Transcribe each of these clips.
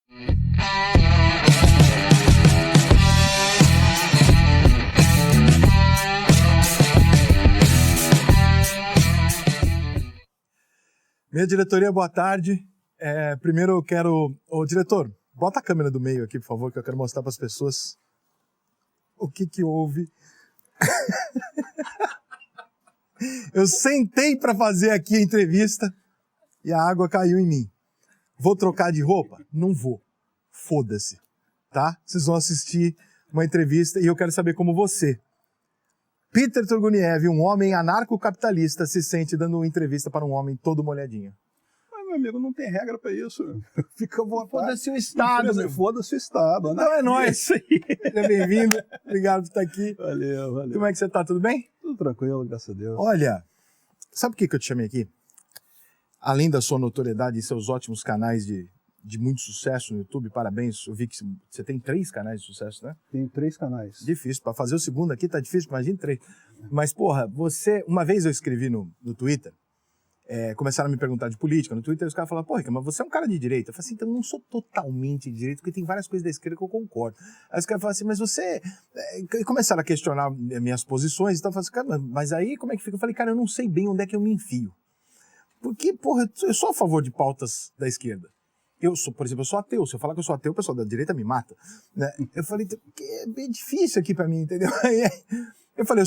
Minha diretoria, boa tarde. Primeiro eu quero... Ô, diretor, bota a câmera do meio aqui, por favor, que eu quero mostrar para as pessoas o que houve. Eu sentei para fazer aqui a entrevista e a água caiu em mim. Vou trocar de roupa? Não vou. Foda-se, tá? Vocês vão assistir uma entrevista e eu quero saber como você, Peter Turguniev, um homem anarcocapitalista, se sente dando uma entrevista para um homem todo molhadinho. Mas, meu amigo, não tem regra para isso. Fica à vontade. Foda-se o Estado, meu. Foda-se o Estado. Então é nóis. Seja bem-vindo. Obrigado por estar aqui. Valeu, valeu. Como é que você tá? Tudo bem? Tudo tranquilo, graças a Deus. Olha, sabe por que eu te chamei aqui? Além da sua notoriedade e seus ótimos canais de muito sucesso no YouTube, parabéns. Eu vi que você tem 3 canais de sucesso, né? Tem 3 canais. Difícil. Para fazer o segundo aqui tá difícil, imagina 3. Mas, porra, uma vez eu escrevi no Twitter, começaram a me perguntar de política no Twitter, e os caras falaram, porra, mas você é um cara de direita. Eu falei assim, então eu não sou totalmente de direita, porque tem várias coisas da esquerda que eu concordo. Aí os caras falaram assim, mas você... E começaram a questionar minhas posições, então eu falei assim, cara, mas aí como é que fica? Eu falei, cara, eu não sei bem onde é que eu me enfio. Porque, porra, eu sou a favor de pautas da esquerda. Por exemplo, eu sou ateu. Se eu falar que eu sou ateu, o pessoal da direita me mata. Né? Eu falei, é bem difícil aqui pra mim, entendeu? Eu falei,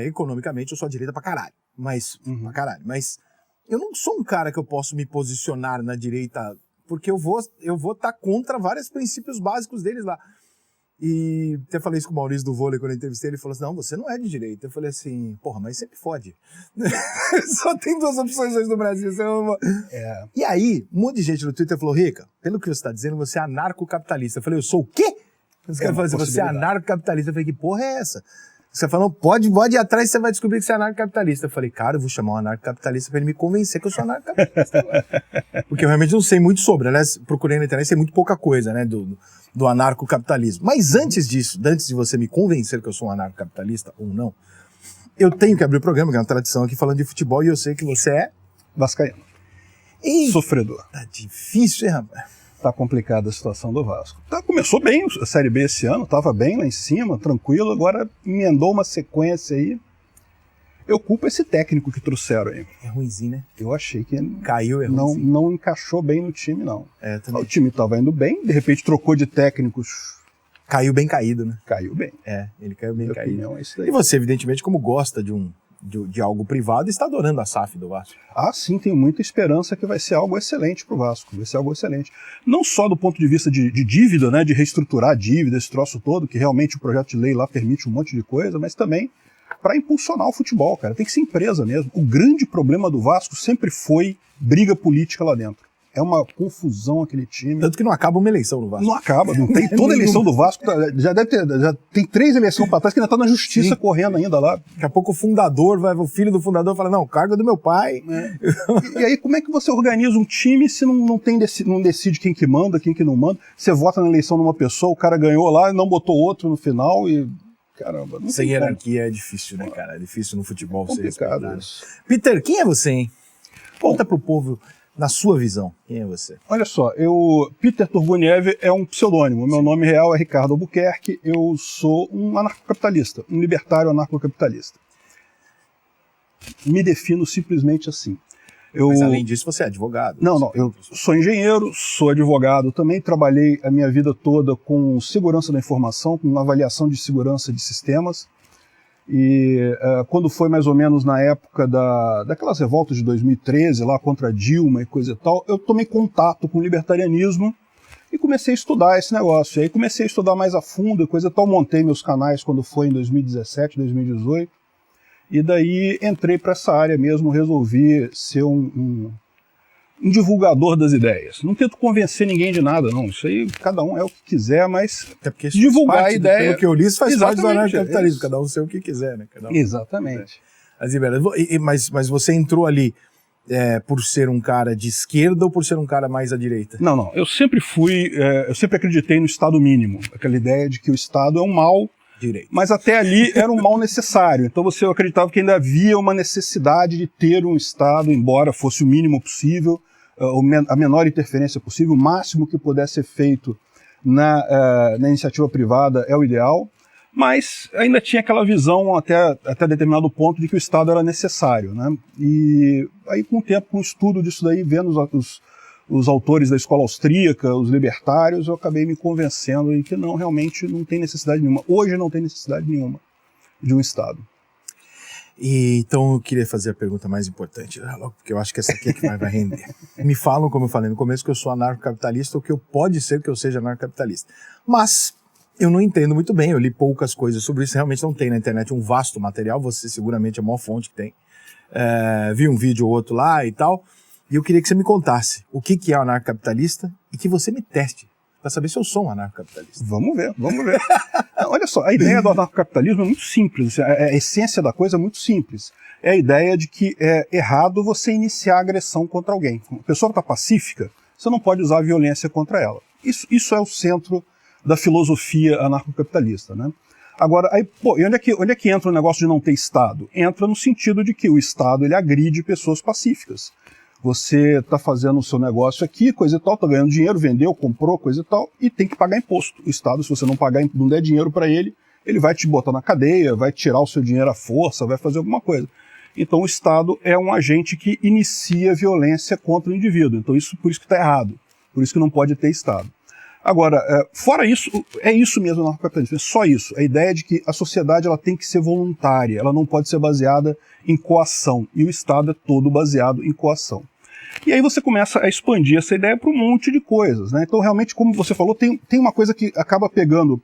economicamente, eu sou a direita pra caralho. Pra caralho. Mas eu não sou um cara que eu posso me posicionar na direita, porque eu vou estar contra vários princípios básicos deles lá. E até falei isso com o Maurício do vôlei quando eu entrevistei, ele falou assim, não, você não é de direita. Eu falei assim, porra, mas sempre fode. Só tem 2 opções hoje no Brasil. E aí, um monte de gente no Twitter falou, Rica, pelo que você está dizendo, você é anarcocapitalista. Eu falei, eu sou o quê? Os caras falaram assim, você é anarcocapitalista. Eu falei, que porra é essa? Você falou, pode ir atrás, você vai descobrir que você é anarcocapitalista. Eu falei, cara, eu vou chamar um anarcocapitalista pra ele me convencer que eu sou anarcocapitalista. Porque eu realmente não sei muito sobre, aliás, procurei na internet, sei muito pouca coisa, né, do anarcocapitalismo. Mas antes disso, antes de você me convencer que eu sou um anarcocapitalista ou não, eu tenho que abrir o programa, que é uma tradição aqui falando de futebol, e eu sei que você é... vascaíno. Sofredor. Tá difícil, hein, rapaz? Tá complicada a situação do Vasco. Começou bem a Série B esse ano, tava bem lá em cima, tranquilo, agora emendou uma sequência aí. Eu culpo esse técnico que trouxeram aí. É ruimzinho, né? Eu achei que caiu, não encaixou bem no time, não. Também. O time tava indo bem, de repente trocou de técnicos. Caiu bem caído, né? Caiu bem. Ele caiu bem caído. Opinião, é isso daí. E você, evidentemente, como gosta de algo privado, está adorando a SAF do Vasco. Sim, tenho muita esperança que vai ser algo excelente pro Vasco, vai ser algo excelente. Não só do ponto de vista de dívida, né, de reestruturar a dívida, esse troço todo, que realmente o projeto de lei lá permite um monte de coisa, mas também para impulsionar o futebol, cara, tem que ser empresa mesmo. O grande problema do Vasco sempre foi briga política lá dentro. É uma confusão aquele time. Tanto que não acaba uma eleição no Vasco. Não acaba, não tem. Toda eleição do Vasco, já tem 3 eleições para trás que ainda tá na justiça. Sim. Correndo ainda lá. Daqui a pouco o filho do fundador fala, não, o cargo é do meu pai. E aí como é que você organiza um time se não decide quem que manda, quem que não manda? Você vota na eleição numa pessoa, o cara ganhou lá e não botou outro no final e... Caramba, não sem hierarquia é difícil, né, cara? É difícil no futebol você respeitar. Peter, quem é você, hein? Conta pro povo... Na sua visão, quem é você? Olha só, Peter Turguniev é um pseudônimo. Meu nome real é Ricardo Albuquerque. Eu sou um anarcocapitalista, um libertário anarcocapitalista. Me defino simplesmente assim. Mas além disso, você é advogado? Não, eu sou engenheiro, sou advogado também. Trabalhei a minha vida toda com segurança da informação, com avaliação de segurança de sistemas. E quando foi mais ou menos na época daquelas revoltas de 2013, lá contra Dilma e coisa e tal, eu tomei contato com o libertarianismo e comecei a estudar esse negócio. E aí comecei a estudar mais a fundo e coisa e tal, montei meus canais quando foi em 2017, 2018, e daí entrei para essa área mesmo, resolvi ser um divulgador das ideias. Não tento convencer ninguém de nada, não. Isso aí, cada um é o que quiser, mas divulgar a ideia... Pelo que eu li, isso faz parte do anarcocapitalismo. Cada um ser o que quiser, né? Exatamente. Mas você entrou ali por ser um cara de esquerda ou por ser um cara mais à direita? Não. Eu sempre acreditei no Estado mínimo. Aquela ideia de que o Estado é um mal, direito. Mas até ali era um mal necessário. Então eu acreditava que ainda havia uma necessidade de ter um Estado, embora fosse o mínimo possível, a menor interferência possível, o máximo que puder ser feito na iniciativa privada é o ideal, mas ainda tinha aquela visão até determinado ponto de que o Estado era necessário, né? E aí com o tempo, com o estudo disso daí, vendo os autores da escola austríaca, os libertários, eu acabei me convencendo em que não, realmente não tem necessidade nenhuma. Hoje não tem necessidade nenhuma de um Estado. E, então eu queria fazer a pergunta mais importante, porque eu acho que essa aqui é que vai render. Me falam, como eu falei no começo, que eu sou anarcocapitalista, ou que pode ser que eu seja anarcocapitalista. Mas eu não entendo muito bem, eu li poucas coisas sobre isso, realmente não tem na internet um vasto material, você seguramente é a maior fonte que tem. Vi um vídeo ou outro lá e tal, e eu queria que você me contasse o que é o anarcocapitalista e que você me teste, para saber se eu sou um anarcocapitalista. Vamos ver. Olha só, a ideia do anarcocapitalismo é muito simples, a essência da coisa é muito simples. É a ideia de que é errado você iniciar agressão contra alguém. A pessoa que está pacífica, você não pode usar a violência contra ela. Isso é o centro da filosofia anarcocapitalista, né? Agora, e onde é que entra o negócio de não ter Estado? Entra no sentido de que o Estado ele agride pessoas pacíficas. Você está fazendo o seu negócio aqui, coisa e tal, está ganhando dinheiro, vendeu, comprou, coisa e tal, e tem que pagar imposto. O Estado, se você não pagar, não der dinheiro para ele vai te botar na cadeia, vai tirar o seu dinheiro à força, vai fazer alguma coisa. Então o Estado é um agente que inicia violência contra o indivíduo. Então por isso que está errado, por isso que não pode ter Estado. Agora, fora isso, é isso mesmo no anarcocapitalismo, é só isso. A ideia de que a sociedade ela tem que ser voluntária, ela não pode ser baseada em coação, e o Estado é todo baseado em coação. E aí você começa a expandir essa ideia para um monte de coisas, né? Então, realmente, como você falou, tem uma coisa que acaba pegando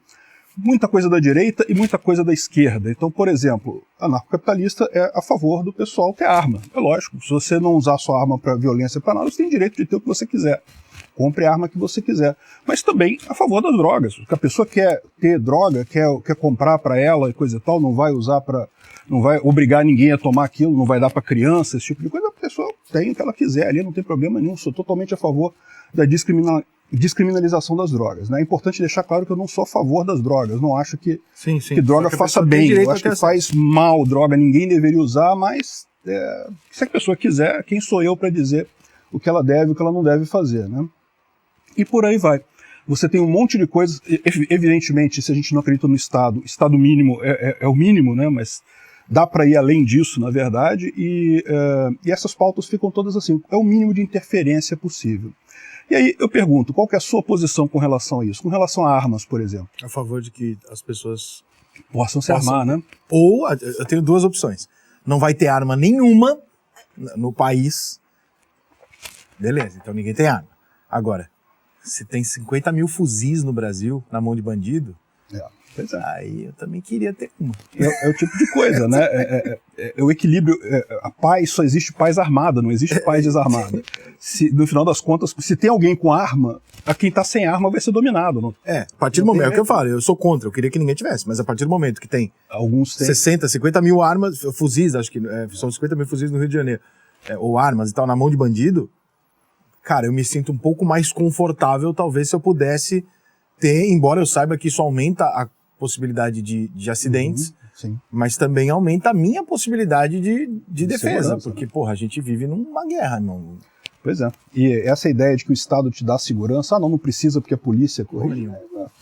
muita coisa da direita e muita coisa da esquerda. Então, por exemplo, anarcocapitalista é a favor do pessoal ter arma. É lógico, se você não usar sua arma para violência, para nada, você tem direito de ter o que você quiser. Compre a arma que você quiser. Mas também a favor das drogas. Porque a pessoa quer ter droga, quer comprar para ela e coisa e tal, não vai usar não vai obrigar ninguém a tomar aquilo, não vai dar para criança, esse tipo de coisa. A pessoa tem o que ela quiser ali, não tem problema nenhum. Sou totalmente a favor da descriminalização das drogas, né? É importante deixar claro que eu não sou a favor das drogas. Não acho que droga faça bem. Eu acho que faz mal droga, ninguém deveria usar, mas se a pessoa quiser, quem sou eu para dizer o que ela deve e o que ela não deve fazer, né? E por aí vai. Você tem um monte de coisas, evidentemente, se a gente não acredita no Estado mínimo é o mínimo, né? Mas dá para ir além disso, na verdade, e essas pautas ficam todas assim, é o mínimo de interferência possível. E aí eu pergunto, qual que é a sua posição com relação a isso? Com relação a armas, por exemplo? A favor de que as pessoas possam se armar, né? Ou, eu tenho duas opções, não vai ter arma nenhuma no país, beleza, então ninguém tem arma. Agora, se tem 50 mil fuzis no Brasil, na mão de bandido, aí eu também queria ter uma. É o tipo de coisa, né? É o equilíbrio. A paz, só existe paz armada, não existe paz desarmada. No final das contas, se tem alguém com arma, quem está sem arma vai ser dominado. Não? A partir do momento, é o que eu falo, eu sou contra, eu queria que ninguém tivesse, mas a partir do momento que tem alguns 60, 50 mil armas, fuzis, acho que são 50 mil fuzis no Rio de Janeiro, ou armas e tal, na mão de bandido, cara, eu me sinto um pouco mais confortável, talvez, se eu pudesse ter, embora eu saiba que isso aumenta a possibilidade de acidentes, mas também aumenta a minha possibilidade de defesa, porque, porra, a gente vive numa guerra, não... Pois é. E essa ideia de que o Estado te dá segurança, não precisa porque a polícia corrige,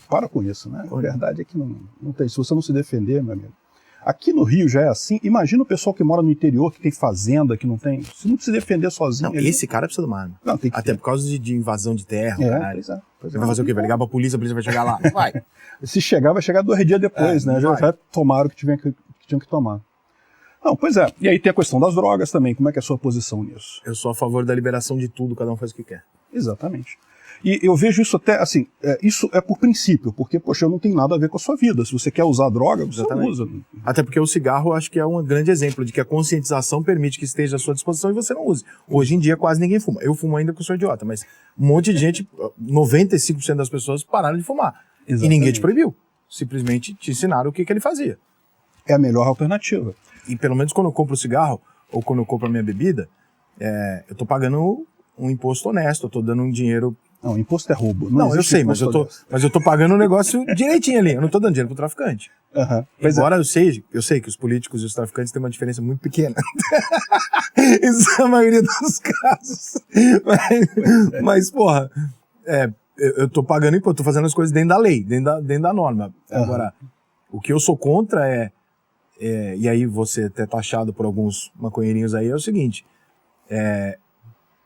para com isso, né? A verdade é que não tem. Se você não se defender, meu amigo. Aqui no Rio já é assim. Imagina o pessoal que mora no interior, que tem fazenda, que não tem... Se não se defender sozinho... Não, esse cara precisa de uma arma. Não, tem que até por causa de invasão de terra, caralho. Pois Você vai fazer o quê? Vai ligar pra polícia vai chegar lá? Vai. Se chegar, vai chegar 2 dias depois, né? Já tomaram o que tinham que tomar. Não, pois é. E aí tem a questão das drogas também. Como é que é a sua posição nisso? Eu sou a favor da liberação de tudo, cada um faz o que quer. Exatamente. E eu vejo isso até, assim, isso é por princípio, porque, poxa, não tem nada a ver com a sua vida. Se você quer usar droga, você usa. Até porque o cigarro, eu acho que é um grande exemplo de que a conscientização permite que esteja à sua disposição e você não use. Hoje em dia, quase ninguém fuma. Eu fumo ainda porque eu sou idiota, mas um monte de gente, 95% das pessoas pararam de fumar. Exatamente. E ninguém te proibiu. Simplesmente te ensinaram o que ele fazia. É a melhor alternativa. E pelo menos quando eu compro o cigarro, ou quando eu compro a minha bebida, eu tô pagando um imposto honesto, eu tô dando um dinheiro Não, imposto é roubo. Não, eu existe sei, mas imposto eu tô pagando o negócio direitinho ali. Eu não tô dando dinheiro pro traficante. Embora eu sei que os políticos e os traficantes têm uma diferença muito pequena. Isso é a maioria dos casos. Mas porra, eu tô pagando imposto, tô fazendo as coisas dentro da lei, dentro da norma. Agora, o que eu sou contra e aí você até taxado por alguns maconheirinhos aí, é o seguinte,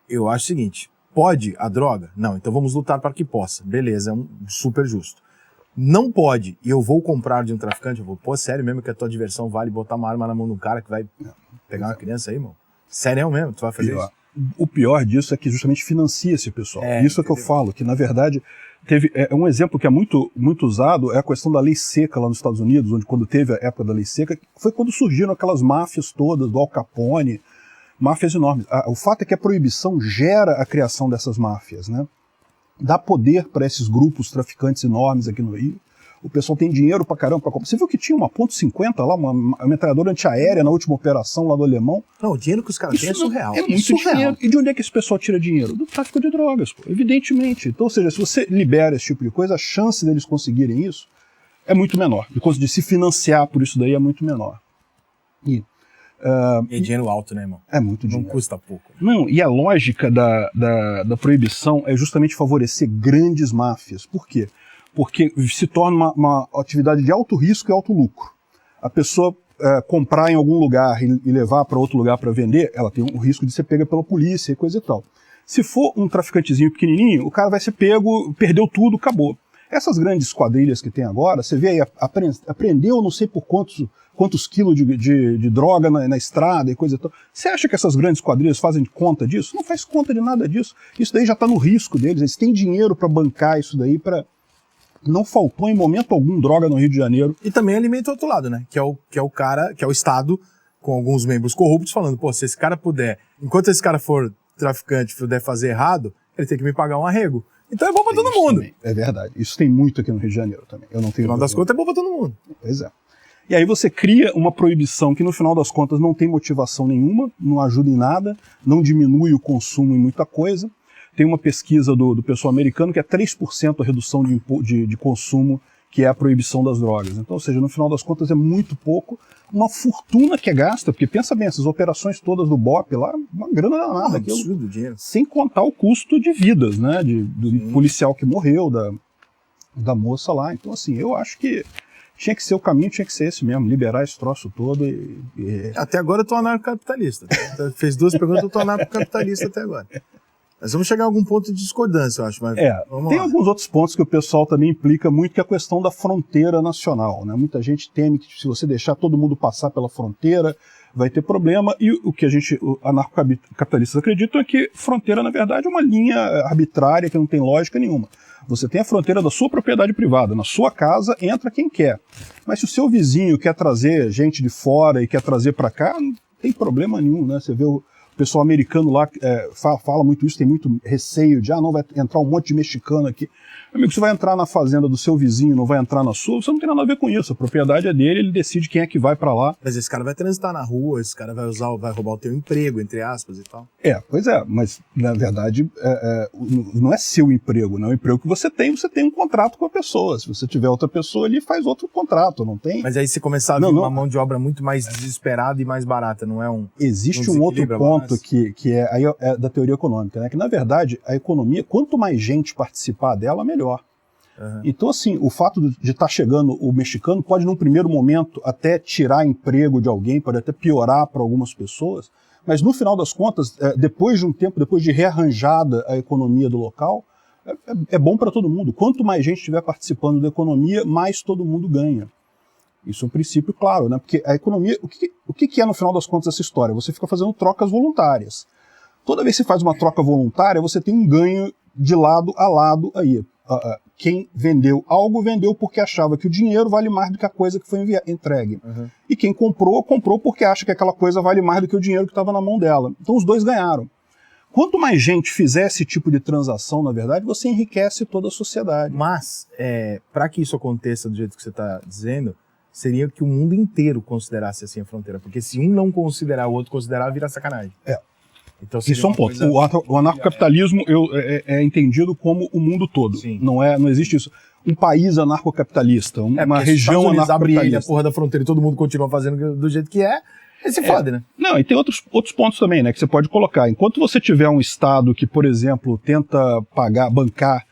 eu acho o seguinte, pode a droga? Não, então vamos lutar para que possa. Beleza, é super justo. Não pode, e eu vou comprar de um traficante, eu vou, pô, sério mesmo que a tua diversão vale botar uma arma na mão de um cara que vai pegar uma criança aí, irmão? Sério mesmo, tu vai fazer isso? O pior disso é que justamente financia esse pessoal. Isso é que eu falo, que na verdade um exemplo que é muito, muito usado é a questão da lei seca lá nos Estados Unidos, onde quando teve a época da lei seca, foi quando surgiram aquelas máfias todas, do Al Capone, máfias enormes. O fato é que a proibição gera a criação dessas máfias, né? Dá poder para esses grupos traficantes enormes aqui no Rio. O pessoal tem dinheiro pra caramba pra comprar. Você viu que tinha uma .50 lá, uma metralhadora antiaérea na última operação lá do Alemão? Não, o dinheiro que os caras têm é surreal. É muito dinheiro. E de onde é que esse pessoal tira dinheiro? Do tráfico de drogas, pô, evidentemente. Então, ou seja, se você libera esse tipo de coisa, a chance deles conseguirem isso é muito menor. De se financiar por isso daí é muito menor. E é dinheiro alto, né, irmão? É muito dinheiro. Não custa pouco. Não, e a lógica da proibição é justamente favorecer grandes máfias. Por quê? Porque se torna uma atividade de alto risco e alto lucro. A pessoa comprar em algum lugar e levar para outro lugar para vender, ela tem o risco de ser pega pela polícia e coisa e tal. Se for um traficantezinho pequenininho, o cara vai ser pego, perdeu tudo, acabou. Essas grandes quadrilhas que tem agora, você vê aí, apreendeu não sei por quantos quilos de droga na estrada e coisa e tal. Você acha que essas grandes quadrilhas fazem conta disso? Não faz conta de nada disso. Isso daí já está no risco deles, eles têm dinheiro para bancar isso daí, não faltou em momento algum droga no Rio de Janeiro. E também alimenta o outro lado, né? Que é o Estado, com alguns membros corruptos, falando, pô, se esse cara puder, enquanto esse cara for traficante, puder fazer errado, ele tem que me pagar um arrego. Então é bom pra todo mundo. Também. É verdade. Isso tem muito aqui no Rio de Janeiro também. Eu não tenho. No final das contas é bom pra todo mundo. Pois é. E aí você cria uma proibição que no final das contas não tem motivação nenhuma, não ajuda em nada, não diminui o consumo em muita coisa. Tem uma pesquisa do pessoal americano que é 3% a redução de consumo, que é a proibição das drogas. Então, ou seja, no final das contas é muito pouco, uma fortuna que é gasta, porque pensa bem, essas operações todas do BOP lá, uma grana danada. Absurdo dinheiro. Sem contar o custo de vidas, né, do policial que morreu, da moça lá. Então, assim, eu acho que tinha que ser o caminho, tinha que ser esse mesmo, liberar esse troço todo Até agora eu tô anarcocapitalista. Fez 2 perguntas, eu tô anarcocapitalista até agora. Nós vamos chegar a algum ponto de discordância, eu acho. Mas tem alguns outros pontos que o pessoal também implica muito, que é a questão da fronteira nacional, né? Muita gente teme que se você deixar todo mundo passar pela fronteira, vai ter problema, e o que anarcocapitalistas acreditam é que fronteira, na verdade, é uma linha arbitrária que não tem lógica nenhuma. Você tem a fronteira da sua propriedade privada, na sua casa entra quem quer. Mas se o seu vizinho quer trazer gente de fora e quer trazer para cá, não tem problema nenhum, né? Você vê o pessoal americano lá fala muito isso, tem muito receio de, não vai entrar um monte de mexicano aqui. Amigo, você vai entrar na fazenda do seu vizinho, não vai entrar na sua, você não tem nada a ver com isso. A propriedade é dele, ele decide quem é que vai para lá. Mas esse cara vai transitar na rua, esse cara vai roubar o teu emprego, entre aspas e tal. Pois é, mas na verdade não é seu emprego, não é o emprego que você tem um contrato com a pessoa. Se você tiver outra pessoa ali, faz outro contrato, não tem? Mas aí se começar a vir uma mão de obra muito mais desesperada e mais barata, não é um... Existe um outro ponto que é da teoria econômica, né? Que na verdade a economia, quanto mais gente participar dela, melhor. Então, assim, o fato de estar chegando o mexicano pode, num primeiro momento, até tirar emprego de alguém, pode até piorar para algumas pessoas, mas no final das contas, depois de um tempo, depois de rearranjada a economia do local, é bom para todo mundo. Quanto mais gente estiver participando da economia, mais todo mundo ganha. Isso é um princípio claro, né? Porque a economia, o que é no final das contas essa história? Você fica fazendo trocas voluntárias. Toda vez que você faz uma troca voluntária, você tem um ganho de lado a lado aí. Quem vendeu algo, vendeu porque achava que o dinheiro vale mais do que a coisa que foi entregue. E quem comprou, comprou porque acha que aquela coisa vale mais do que o dinheiro que estava na mão dela. Então os dois ganharam. Quanto mais gente fizer esse tipo de transação, na verdade, você enriquece toda a sociedade. Mas, para que isso aconteça do jeito que você está dizendo, seria que o mundo inteiro considerasse assim a fronteira. Porque se um não considerar, o outro considerar, vira sacanagem. Então, isso é um ponto. O anarcocapitalismo é entendido como o mundo todo. Sim. Não existe isso. Um país anarcocapitalista, uma região anarcocapitalista. A porra da fronteira e todo mundo continua fazendo do jeito que é, aí se fode, né? Não, e tem outros pontos também, né, que você pode colocar. Enquanto você tiver um Estado que, por exemplo, tenta bancar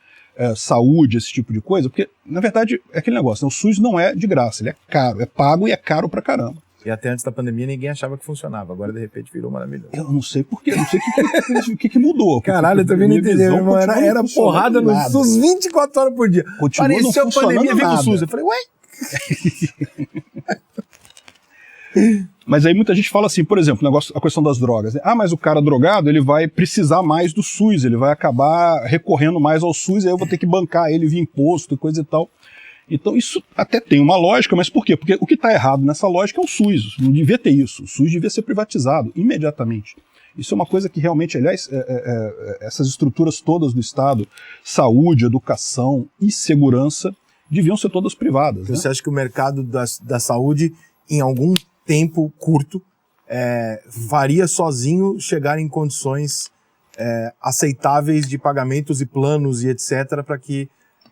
saúde, esse tipo de coisa, porque, na verdade, é aquele negócio, né, o SUS não é de graça, ele é caro, é pago e é caro pra caramba. E até antes da pandemia ninguém achava que funcionava, agora de repente virou maravilhoso. Eu não sei porquê, não sei o que mudou. Caralho, eu também não entendi, irmão. Era porrada no SUS 24 horas por dia. Parecia a pandemia, vem com o SUS. Eu falei, ué? Mas aí muita gente fala assim, por exemplo, a questão das drogas. Né? Mas o cara drogado, ele vai precisar mais do SUS, ele vai acabar recorrendo mais ao SUS, aí eu vou ter que bancar ele via imposto e coisa e tal. Então isso até tem uma lógica, mas por quê? Porque o que está errado nessa lógica é o SUS, não devia ter isso, o SUS devia ser privatizado imediatamente. Isso é uma coisa que realmente, aliás, essas estruturas todas do Estado, saúde, educação e segurança, deviam ser todas privadas. Você acha que o mercado da saúde, em algum tempo curto, faria sozinho chegar em condições aceitáveis de pagamentos e planos e etc. para que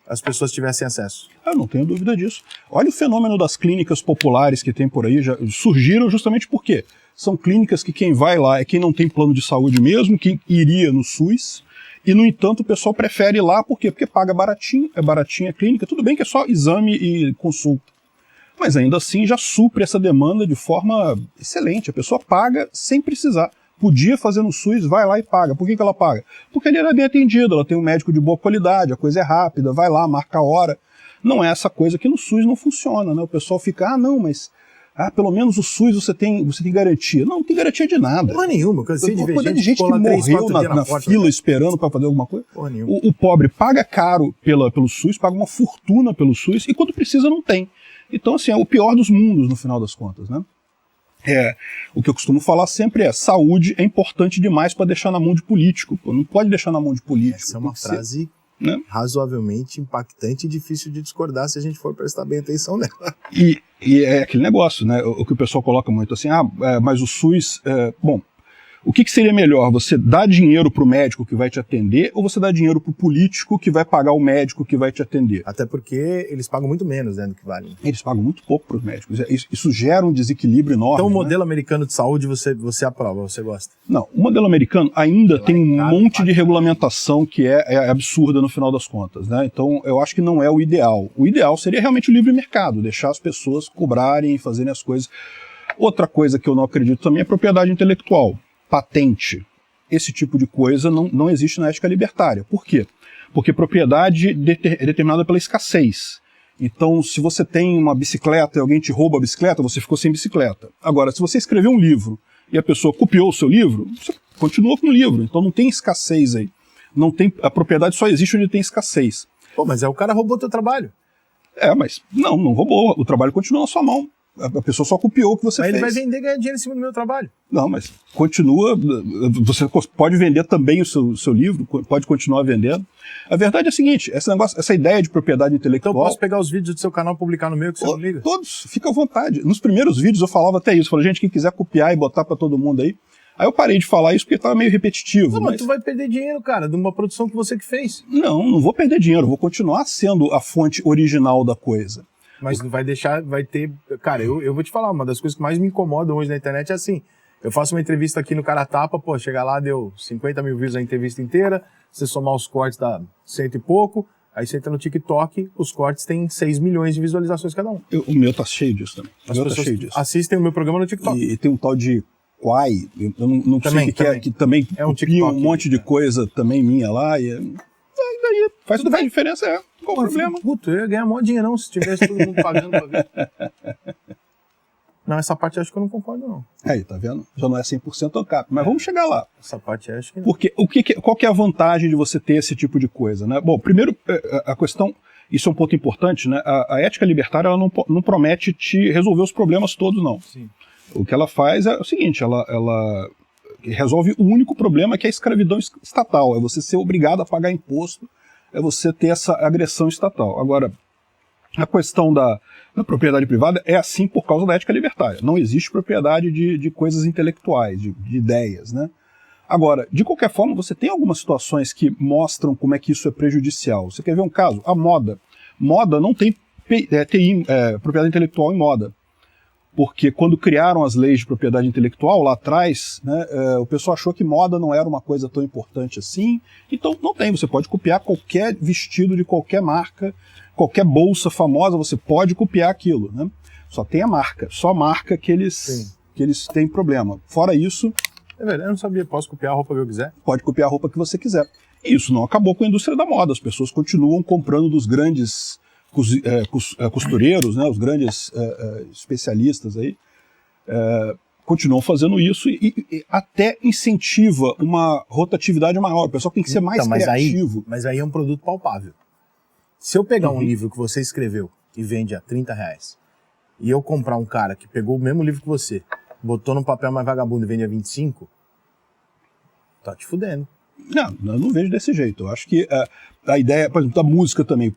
as pessoas tivessem acesso? Eu não tenho dúvida disso. Olha o fenômeno das clínicas populares que tem por aí, já surgiram justamente por quê? São clínicas que quem vai lá é quem não tem plano de saúde mesmo, quem iria no SUS, e no entanto o pessoal prefere ir lá, por quê? Porque paga baratinho, é baratinha a clínica, tudo bem que é só exame e consulta. Mas ainda assim já supre essa demanda de forma excelente, a pessoa paga sem precisar. Podia fazer no SUS, vai lá e paga. Por que ela paga? Porque ele era bem atendido, ela tem um médico de boa qualidade, a coisa é rápida, vai lá, marca a hora. Não é essa coisa que no SUS não funciona, né? O pessoal fica, pelo menos o SUS você tem garantia. Não tem garantia de nada. Porra nenhuma, eu cansei de ver gente que morreu na fila esperando para fazer alguma coisa. Porra nenhuma. O pobre paga caro pelo SUS, paga uma fortuna pelo SUS, e quando precisa não tem. Então, assim, é o pior dos mundos no final das contas, né? O que eu costumo falar sempre saúde é importante demais para deixar na mão de político. Pô, não pode deixar na mão de político. Essa é uma frase razoavelmente impactante e difícil de discordar se a gente for prestar bem atenção nela. E é aquele negócio, né? O que o pessoal coloca muito assim, mas o SUS... Bom, o que seria melhor? Você dar dinheiro para o médico que vai te atender ou você dar dinheiro para o político que vai pagar o médico que vai te atender? Até porque eles pagam muito menos, né, do que valem. Eles pagam muito pouco para os médicos. Isso gera um desequilíbrio enorme. Então o modelo americano de saúde você aprova, você gosta? Não, o modelo americano ainda tem um monte de regulamentação que é absurda no final das contas, né? Então eu acho que não é o ideal. O ideal seria realmente o livre mercado, deixar as pessoas cobrarem e fazerem as coisas. Outra coisa que eu não acredito também é propriedade intelectual. Patente, esse tipo de coisa não existe na ética libertária. Por quê? Porque propriedade é determinada pela escassez. Então, se você tem uma bicicleta e alguém te rouba a bicicleta, você ficou sem bicicleta. Agora, se você escreveu um livro e a pessoa copiou o seu livro, você continua com o livro. Então não tem escassez aí. A propriedade só existe onde tem escassez. Pô, mas o cara roubou teu trabalho. Mas não roubou. O trabalho continua na sua mão. A pessoa só copiou o que você fez. Mas ele vai vender e ganhar dinheiro em cima do meu trabalho. Não, mas continua. Você pode vender também o seu livro, pode continuar vendendo. A verdade é a seguinte: essa ideia de propriedade intelectual. Então eu posso pegar os vídeos do seu canal e publicar no meu que você não liga? Todos, fica à vontade. Nos primeiros vídeos eu falava até isso. Falei, gente, quem quiser copiar e botar pra todo mundo aí. Aí eu parei de falar isso porque estava meio repetitivo. Não, mas tu vai perder dinheiro, cara, de uma produção que você que fez. Não vou perder dinheiro. Vou continuar sendo a fonte original da coisa. Mas não vai deixar, vai ter... Cara, eu vou te falar, uma das coisas que mais me incomodam hoje na internet é assim, eu faço uma entrevista aqui no Cara Tapa, pô, chega lá, deu 50 mil views a entrevista inteira, você somar os cortes dá 100 e pouco, aí você entra no TikTok, os cortes têm 6 milhões de visualizações cada um. O meu tá cheio disso também. As pessoas assistem o meu programa no TikTok. E tem um tal de Quai, eu não sei o que é, que também é um copia um monte de coisa também minha lá, e daí faz toda a diferença, qual o problema? Puto, eu ia ganhar mó dinheiro não, se tivesse todo mundo pagando pra ver. Não, essa parte eu acho que eu não concordo, não. Aí, tá vendo? Já não é 100% ANCAP, mas vamos chegar lá. Essa parte eu acho que não. Porque qual que é a vantagem de você ter esse tipo de coisa, né? Bom, primeiro, a questão, isso é um ponto importante, né? A ética libertária, ela não promete te resolver os problemas todos, não. Sim. O que ela faz é o seguinte, ela resolve o único problema, que é a escravidão estatal, é você ser obrigado a pagar imposto, é você ter essa agressão estatal. Agora, a questão da propriedade privada é assim por causa da ética libertária. Não existe propriedade de coisas intelectuais, de ideias, né? Agora, de qualquer forma, você tem algumas situações que mostram como é que isso é prejudicial. Você quer ver um caso? A moda. Moda não tem TI, propriedade intelectual em moda. Porque quando criaram as leis de propriedade intelectual lá atrás, né, o pessoal achou que moda não era uma coisa tão importante assim. Então não tem, você pode copiar qualquer vestido de qualquer marca, qualquer bolsa famosa, você pode copiar aquilo. Né? Só tem a marca, só a marca que eles têm problema. Fora isso... É verdade, eu não sabia, posso copiar a roupa que eu quiser? Pode copiar a roupa que você quiser. E isso não acabou com a indústria da moda, as pessoas continuam comprando dos grandes costureiros, né, os grandes especialistas aí, continuam fazendo isso e até incentiva uma rotatividade maior. O pessoal tem que ser mais criativo. Mas aí é um produto palpável. Se eu pegar um livro que você escreveu e vende a R$30, e eu comprar um cara que pegou o mesmo livro que você, botou num papel mais vagabundo e vende a 25, tá te fudendo. Não, eu não vejo desse jeito. Eu acho que a ideia, por exemplo, da música também...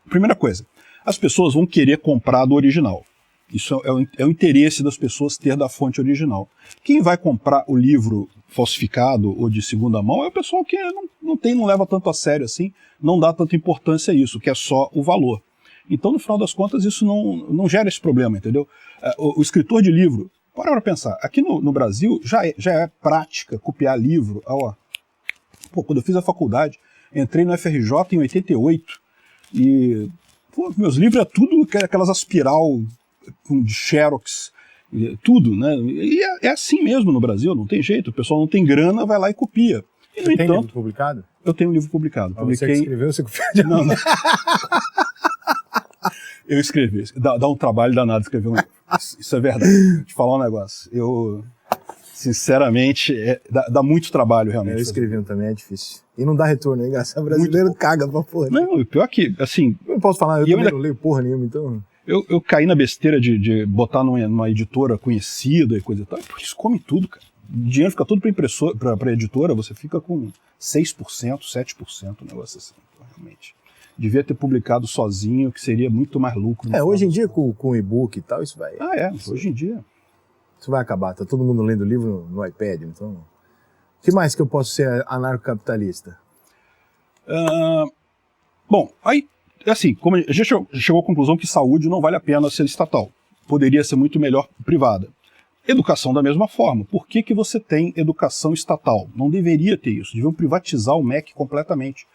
Primeira coisa, as pessoas vão querer comprar do original. Isso é o interesse das pessoas ter da fonte original. Quem vai comprar o livro falsificado ou de segunda mão é o pessoal que não leva tanto a sério assim, não dá tanta importância a isso, que é só o valor. Então, no final das contas, isso não gera esse problema, entendeu? O escritor de livro, para pensar, aqui no Brasil já é prática copiar livro. Quando eu fiz a faculdade, entrei no FRJ em 88, e meus livros é tudo aquelas aspiral de Xerox, tudo, né? E é assim mesmo no Brasil, não tem jeito. O pessoal não tem grana, vai lá e copia. E, no entanto, tem livro publicado? Eu tenho um livro publicado. Você que escreveu, você copiou de não. Eu escrevi. Dá um trabalho danado escrever um livro. Isso é verdade. Vou te falar um negócio. Eu, sinceramente, dá muito trabalho, realmente. Eu escrevi um também, é difícil. E não dá retorno, é engraçado. O brasileiro caga pra porra. Não, o pior que, assim... Eu não posso falar, eu também não leio porra nenhuma, então... Eu caí na besteira de botar numa editora conhecida e coisa e tal. Isso come tudo, cara. O dinheiro fica todo pra editora, você fica com 6%, 7%, um negócio assim, realmente. Devia ter publicado sozinho, que seria muito mais lucro. Hoje em dia, com o e-book e tal, isso vai... Hoje em dia. Isso vai acabar, tá todo mundo lendo livro no iPad, então... O que mais que eu posso ser anarcocapitalista? Bom, aí, assim, como a gente chegou à conclusão que saúde não vale a pena ser estatal. Poderia ser muito melhor privada. Educação da mesma forma. Por que você tem educação estatal? Não deveria ter isso. Deviam privatizar o MEC completamente.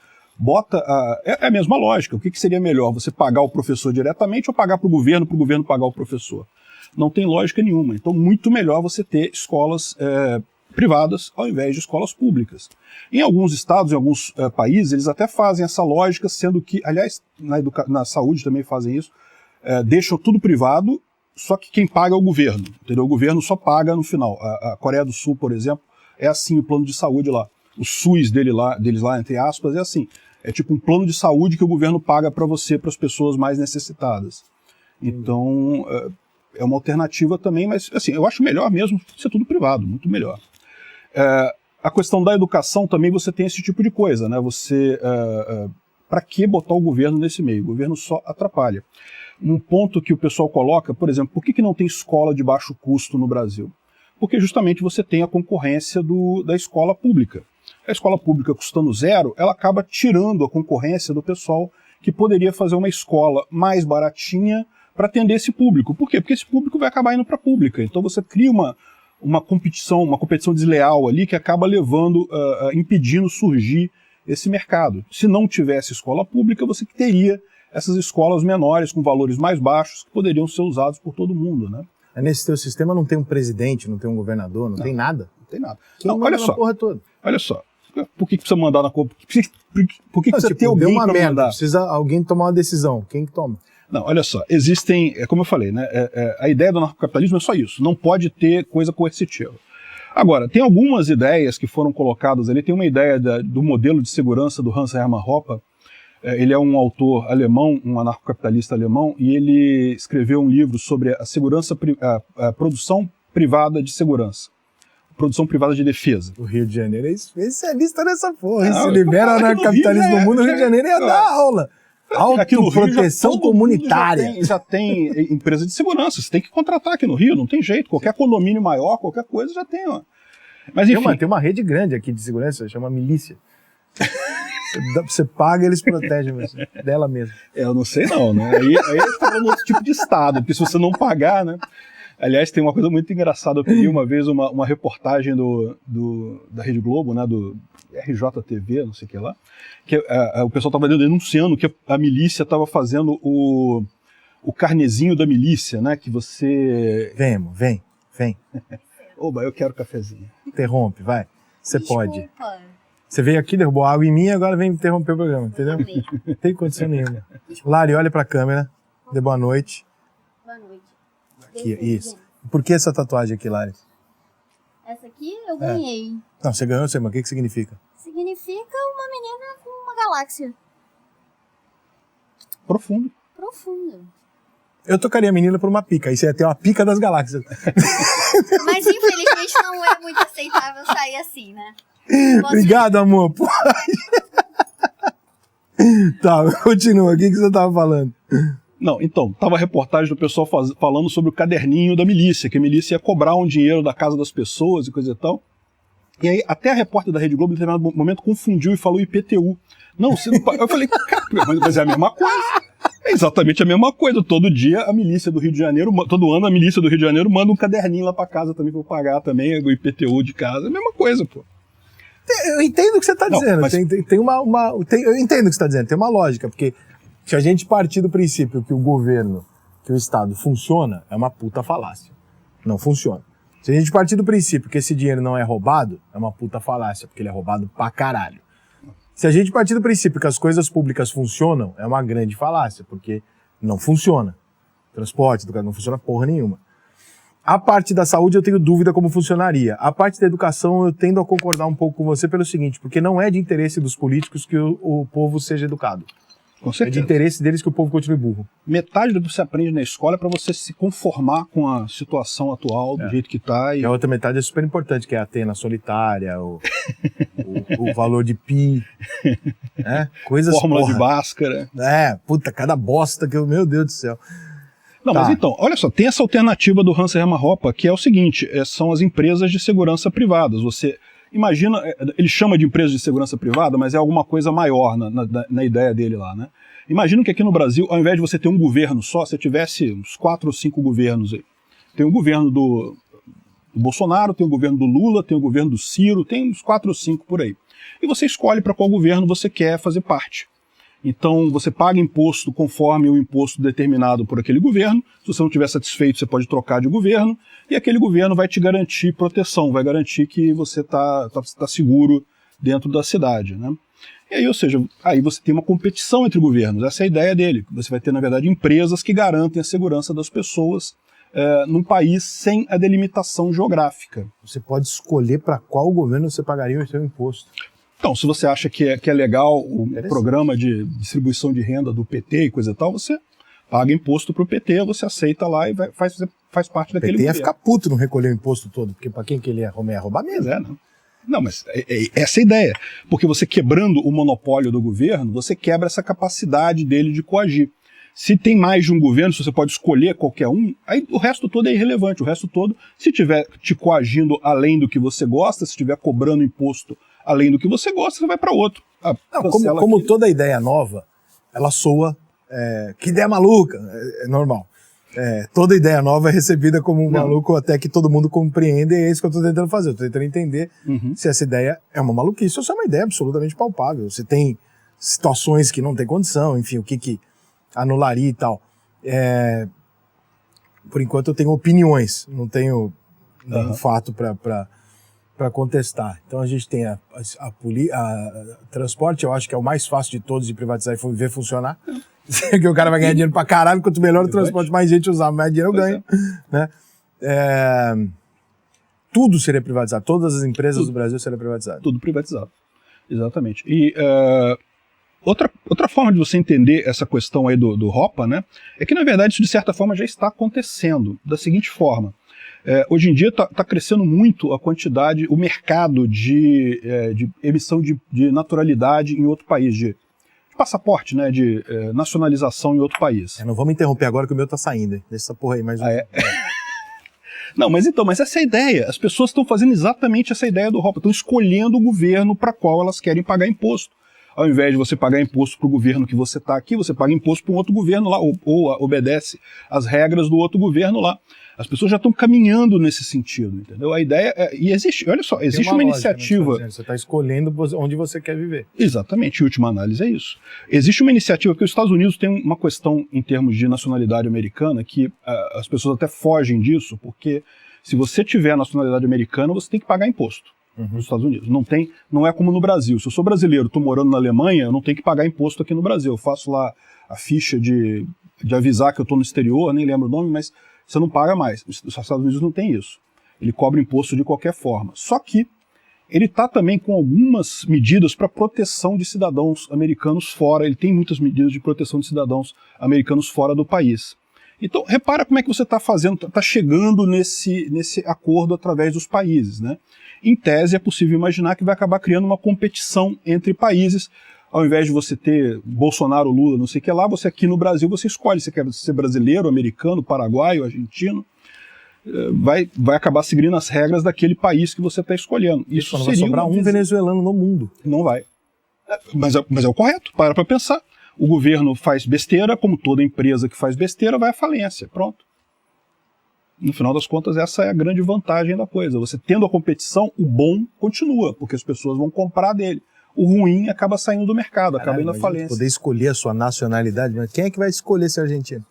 É a mesma lógica. O que seria melhor? Você pagar o professor diretamente ou pagar para o governo pagar o professor? Não tem lógica nenhuma. Então, muito melhor você ter escolas privadas ao invés de escolas públicas. Em alguns estados, em alguns países, eles até fazem essa lógica, sendo que, aliás, na saúde também fazem isso, deixam tudo privado, só que quem paga é o governo, entendeu? O governo só paga no final. A Coreia do Sul, por exemplo, é assim o plano de saúde lá. O SUS deles lá, entre aspas, é assim. É tipo um plano de saúde que o governo paga para você, para as pessoas mais necessitadas. Então, é uma alternativa também, mas assim, eu acho melhor mesmo ser tudo privado, muito melhor. A questão da educação também você tem esse tipo de coisa, né? Para que botar o governo nesse meio? O governo só atrapalha. Um ponto que o pessoal coloca, por exemplo, por que não tem escola de baixo custo no Brasil? Porque justamente você tem a concorrência da escola pública. A escola pública custando zero, ela acaba tirando a concorrência do pessoal que poderia fazer uma escola mais baratinha para atender esse público. Por quê? Porque esse público vai acabar indo para a pública. Então você cria uma competição desleal ali que acaba impedindo surgir esse mercado. Se não tivesse escola pública, você teria essas escolas menores, com valores mais baixos, que poderiam ser usados por todo mundo, né? Nesse teu sistema não tem um presidente, não tem um governador, não tem nada? Não tem nada. Não, olha só. Porra toda? Olha só. Por que precisa mandar na Copa? Por que você tem alguém para mandar? Precisa alguém tomar uma decisão. Quem que toma? Não, olha só. Existem, como eu falei, né? A ideia do anarcocapitalismo é só isso. Não pode ter coisa coercitiva. Agora, tem algumas ideias que foram colocadas ali. Tem uma ideia do modelo de segurança do Hans Hermann Hoppe. Ele é um autor alemão, um anarcocapitalista alemão, e ele escreveu um livro sobre a segurança, a produção privada de segurança. Produção privada de defesa. O Rio de Janeiro é especialista nessa porra. Se libera o anarcocapitalismo no mundo, o Rio de Janeiro ia dar aula. Autoproteção comunitária. Já tem empresa de segurança. Você tem que contratar aqui no Rio, não tem jeito. Qualquer condomínio maior, qualquer coisa já tem. Ó. Mas enfim. Tem uma rede grande aqui de segurança, chama milícia. Você paga, eles protegem você, dela mesmo. Eu não sei não, né? Aí a gente tá falando outro tipo de estado, porque se você não pagar, né? Aliás, tem uma coisa muito engraçada. Eu peguei uma vez uma reportagem da Rede Globo, né? Do RJTV, não sei o que lá, que o pessoal estava denunciando que a milícia estava fazendo o carnezinho da milícia, né? Que você... Vem. Oba, eu quero cafezinho. Interrompe, vai. Você pode. Você veio aqui, derrubou água em mim e agora vem interromper o programa, entendeu? Não tem condição nenhuma. Lari, olha pra câmera. Dê boa noite. Boa noite. Aqui, isso. Por que essa tatuagem aqui, Lari? Essa aqui eu ganhei. Não, você ganhou, eu sei, mas o que significa? Significa uma menina com uma galáxia. Profundo. Profunda. Eu trocaria a menina por uma pica. Aí você ia ter uma pica das galáxias. Mas infelizmente não é muito aceitável sair assim, né? Obrigado, amor. Tá, continua. O que você tava falando? Não, então, tava a reportagem do pessoal falando sobre o caderninho da milícia, que a milícia ia cobrar um dinheiro da casa das pessoas e coisa e tal. E aí, até a repórter da Rede Globo, em determinado momento, confundiu e falou IPTU. Não, você não... Eu falei, cara, mas é a mesma coisa. É exatamente a mesma coisa. Todo dia a milícia do Rio de Janeiro, todo ano a milícia do Rio de Janeiro manda um caderninho lá pra casa também pra eu pagar também, o IPTU de casa. É a mesma coisa, pô. Eu entendo o que você está dizendo. Mas... eu entendo o que você está dizendo. Tem uma lógica, porque se a gente partir do princípio que o governo, que o Estado funciona, é uma puta falácia. Não funciona. Se a gente partir do princípio que esse dinheiro não é roubado, é uma puta falácia, porque ele é roubado pra caralho. Se a gente partir do princípio que as coisas públicas funcionam, é uma grande falácia, porque não funciona. Transporte, não funciona porra nenhuma. A parte da saúde eu tenho dúvida como funcionaria. A parte da educação eu tendo a concordar um pouco com você pelo seguinte, porque não é de interesse dos políticos que o povo seja educado. Com certeza. É de interesse deles que o povo continue burro. Metade do que você aprende na escola é para você se conformar com a situação atual, do jeito que está. E a outra metade é super importante, que é a Atena solitária, o valor de pi, coisas... Fórmula de Bhaskara. Puta, cada bosta que eu... Meu Deus do céu. Não, mas então, olha só, tem essa alternativa do Hans Hermann Hoppe, que é o seguinte, são as empresas de segurança privadas. Você imagina, ele chama de empresa de segurança privada, mas é alguma coisa maior na ideia dele lá, né? Imagina que aqui no Brasil, ao invés de você ter um governo só, você tivesse uns 4 ou 5 governos aí. Tem o governo do Bolsonaro, tem o governo do Lula, tem o governo do Ciro, tem uns 4 ou 5 por aí. E você escolhe para qual governo você quer fazer parte. Então, você paga imposto conforme o imposto determinado por aquele governo. Se você não estiver satisfeito, você pode trocar de governo. E aquele governo vai te garantir proteção, vai garantir que você tá seguro dentro da cidade, né? E aí, ou seja, aí você tem uma competição entre governos. Essa é a ideia dele. Você vai ter, na verdade, empresas que garantem a segurança das pessoas num país sem a delimitação geográfica. Você pode escolher para qual governo você pagaria o seu imposto. Então, se você acha que é legal o programa de distribuição de renda do PT e coisa e tal, você paga imposto pro PT, você aceita lá e faz parte daquele governo. O PT ia ficar puto não recolher o imposto todo, porque para quem que ele ia roubar mesmo? Não, mas essa é a ideia. Porque você quebrando o monopólio do governo, você quebra essa capacidade dele de coagir. Se tem mais de um governo, se você pode escolher qualquer um, aí o resto todo é irrelevante. O resto todo, se estiver te coagindo além do que você gosta, se estiver cobrando imposto além do que você gosta, você vai para outro. Como toda ideia nova, ela soa, que ideia maluca, é normal. Toda ideia nova é recebida como um maluco até que todo mundo compreenda, e é isso que eu estou tentando fazer. Eu estou tentando entender se essa ideia é uma maluquice ou se é uma ideia absolutamente palpável. Você tem situações que não tem condição, enfim, o que anularia e tal. Por enquanto eu tenho opiniões, não tenho nenhum fato para contestar. Então a gente tem a transporte, eu acho que é o mais fácil de todos de privatizar e ver funcionar. Que o cara vai ganhar dinheiro pra caralho, quanto melhor o transporte, mais gente usar, mais dinheiro eu ganho. Né? Tudo seria privatizado, todas as empresas do Brasil seriam privatizadas. Tudo privatizado, exatamente. E outra forma de você entender essa questão aí do Hoppe, né, é que na verdade isso de certa forma já está acontecendo, da seguinte forma. Hoje em dia está crescendo muito a quantidade, o mercado de emissão de naturalidade em outro país, de passaporte, né, de nacionalização em outro país. Não vamos interromper agora que o meu tá saindo, hein? Deixa essa porra aí mais um. Não, mas essa é a ideia. As pessoas estão fazendo exatamente essa ideia do Hoppe. Estão escolhendo o governo para qual elas querem pagar imposto. Ao invés de você pagar imposto para o governo que você está aqui, você paga imposto para um outro governo lá, ou obedece às regras do outro governo lá. As pessoas já estão caminhando nesse sentido, entendeu? A ideia e existe, olha só, existe uma iniciativa... Você está escolhendo onde você quer viver. Exatamente, em última análise é isso. Existe uma iniciativa, porque os Estados Unidos tem uma questão em termos de nacionalidade americana, que as pessoas até fogem disso, porque se você tiver nacionalidade americana, você tem que pagar imposto. Nos Estados Unidos. Não é como no Brasil. Se eu sou brasileiro, estou morando na Alemanha, eu não tenho que pagar imposto aqui no Brasil. Eu faço lá a ficha de avisar que eu estou no exterior, nem lembro o nome, mas você não paga mais. Os Estados Unidos não tem isso. Ele cobra imposto de qualquer forma. Só que ele está também com algumas medidas para proteção de cidadãos americanos fora. Ele tem muitas medidas de proteção de cidadãos americanos fora do país. Então, repara como é que você está fazendo, está chegando nesse acordo através dos países, né? Em tese, é possível imaginar que vai acabar criando uma competição entre países. Ao invés de você ter Bolsonaro, Lula, não sei o que lá, você aqui no Brasil, você escolhe se quer ser brasileiro, americano, paraguaio, argentino. Vai acabar seguindo as regras daquele país que você está escolhendo. Isso não vai sobrar um venezuelano no mundo. Não vai. Mas é o correto, para pensar. O governo faz besteira, como toda empresa que faz besteira vai à falência. Pronto. No final das contas, essa é a grande vantagem da coisa. Você tendo a competição, o bom continua, porque as pessoas vão comprar dele. O ruim acaba saindo do mercado, acaba indo à falência. Poder escolher a sua nacionalidade, mas quem é que vai escolher ser argentino?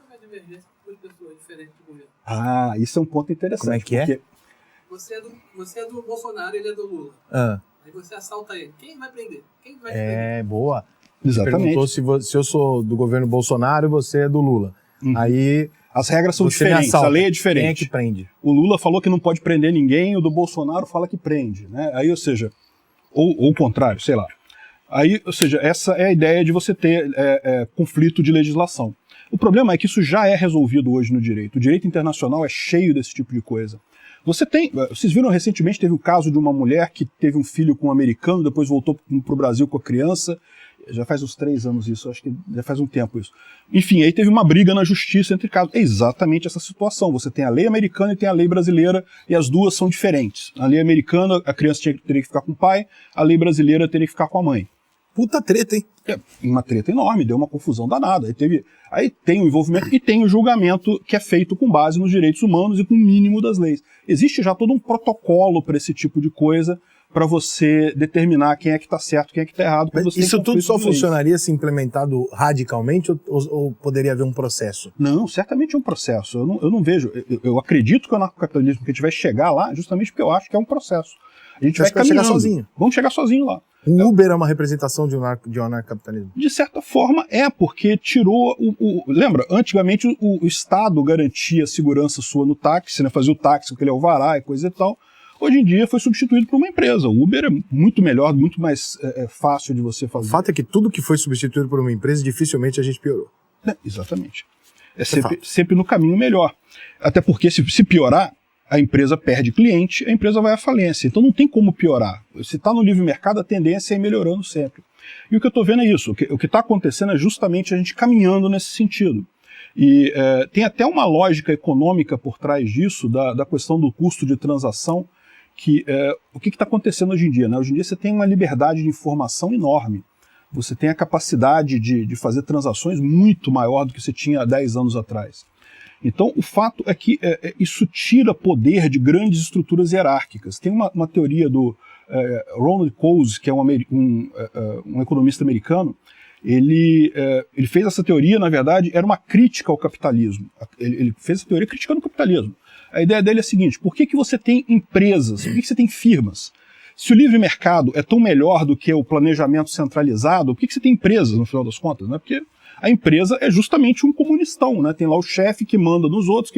Ah, isso é um ponto interessante. Como é que é? Você é do Bolsonaro, ele é do Lula. Aí você assalta ele. Quem vai prender? Quem vai prender? Boa. Exatamente. Perguntou se eu sou do governo Bolsonaro e você é do Lula. Aí... As regras são diferentes, a lei é diferente. Quem é que prende? O Lula falou que não pode prender ninguém, o do Bolsonaro fala que prende, né? Aí, ou seja, ou o contrário, sei lá. Aí, ou seja, essa é a ideia de você ter conflito de legislação. O problema é que isso já é resolvido hoje no direito. O direito internacional é cheio desse tipo de coisa. Vocês viram recentemente, teve o caso de uma mulher que teve um filho com um americano, depois voltou para o Brasil com a criança. Já faz uns 3 anos isso, acho que já faz um tempo isso. Enfim, aí teve uma briga na justiça entre casos. É exatamente essa situação. Você tem a lei americana e tem a lei brasileira, e as duas são diferentes. A lei americana, a criança teria que ficar com o pai, a lei brasileira teria que ficar com a mãe. Puta treta, hein? Uma treta enorme, deu uma confusão danada. Aí tem o envolvimento e tem o julgamento que é feito com base nos direitos humanos e com o mínimo das leis. Existe já todo um protocolo para esse tipo de coisa, para você determinar quem é que está certo, quem é que está errado. Isso tudo só funcionaria se implementado radicalmente ou poderia haver um processo? Não, certamente é um processo. Eu não vejo. Eu acredito que o anarcocapitalismo que a gente vai chegar lá justamente porque eu acho que é um processo. A gente vai chegar sozinho. Vamos chegar sozinho lá. O Uber é uma representação de um anarcocapitalismo? De certa forma é, porque tirou lembra, antigamente o Estado garantia a segurança sua no táxi, né, fazia o táxi com aquele alvará e coisa e tal. Hoje em dia foi substituído por uma empresa. O Uber é muito melhor, muito mais fácil de você fazer. O fato é que tudo que foi substituído por uma empresa, dificilmente a gente piorou. Exatamente. É sempre no caminho melhor. Até porque se piorar, a empresa perde cliente, a empresa vai à falência. Então não tem como piorar. Se está no livre mercado, a tendência é ir melhorando sempre. E o que eu estou vendo é isso. O que está acontecendo é justamente a gente caminhando nesse sentido. E tem até uma lógica econômica por trás disso, da questão do custo de transação, que o que está acontecendo hoje em dia? Né? Hoje em dia você tem uma liberdade de informação enorme. Você tem a capacidade de fazer transações muito maior do que você tinha há 10 anos atrás. Então, o fato é que isso tira poder de grandes estruturas hierárquicas. Tem uma teoria do Ronald Coase, que é um economista americano. Ele fez essa teoria, na verdade, era uma crítica ao capitalismo. Ele fez essa teoria criticando o capitalismo. A ideia dele é a seguinte: por que você tem empresas, por que você tem firmas? Se o livre mercado é tão melhor do que o planejamento centralizado, por que você tem empresas, no final das contas? Né? Porque a empresa é justamente um comunistão, né? Tem lá o chefe que manda nos outros,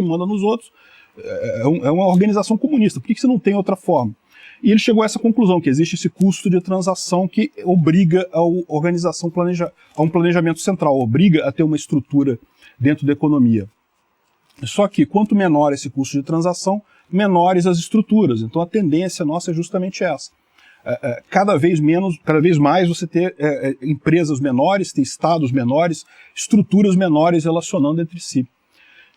é uma organização comunista. Por que você não tem outra forma? E ele chegou a essa conclusão, que existe esse custo de transação que obriga a organização a um planejamento central, obriga a ter uma estrutura dentro da economia. Só que quanto menor esse custo de transação, menores as estruturas. Então a tendência nossa é justamente essa. Cada vez mais você ter empresas menores, ter estados menores, estruturas menores relacionando entre si.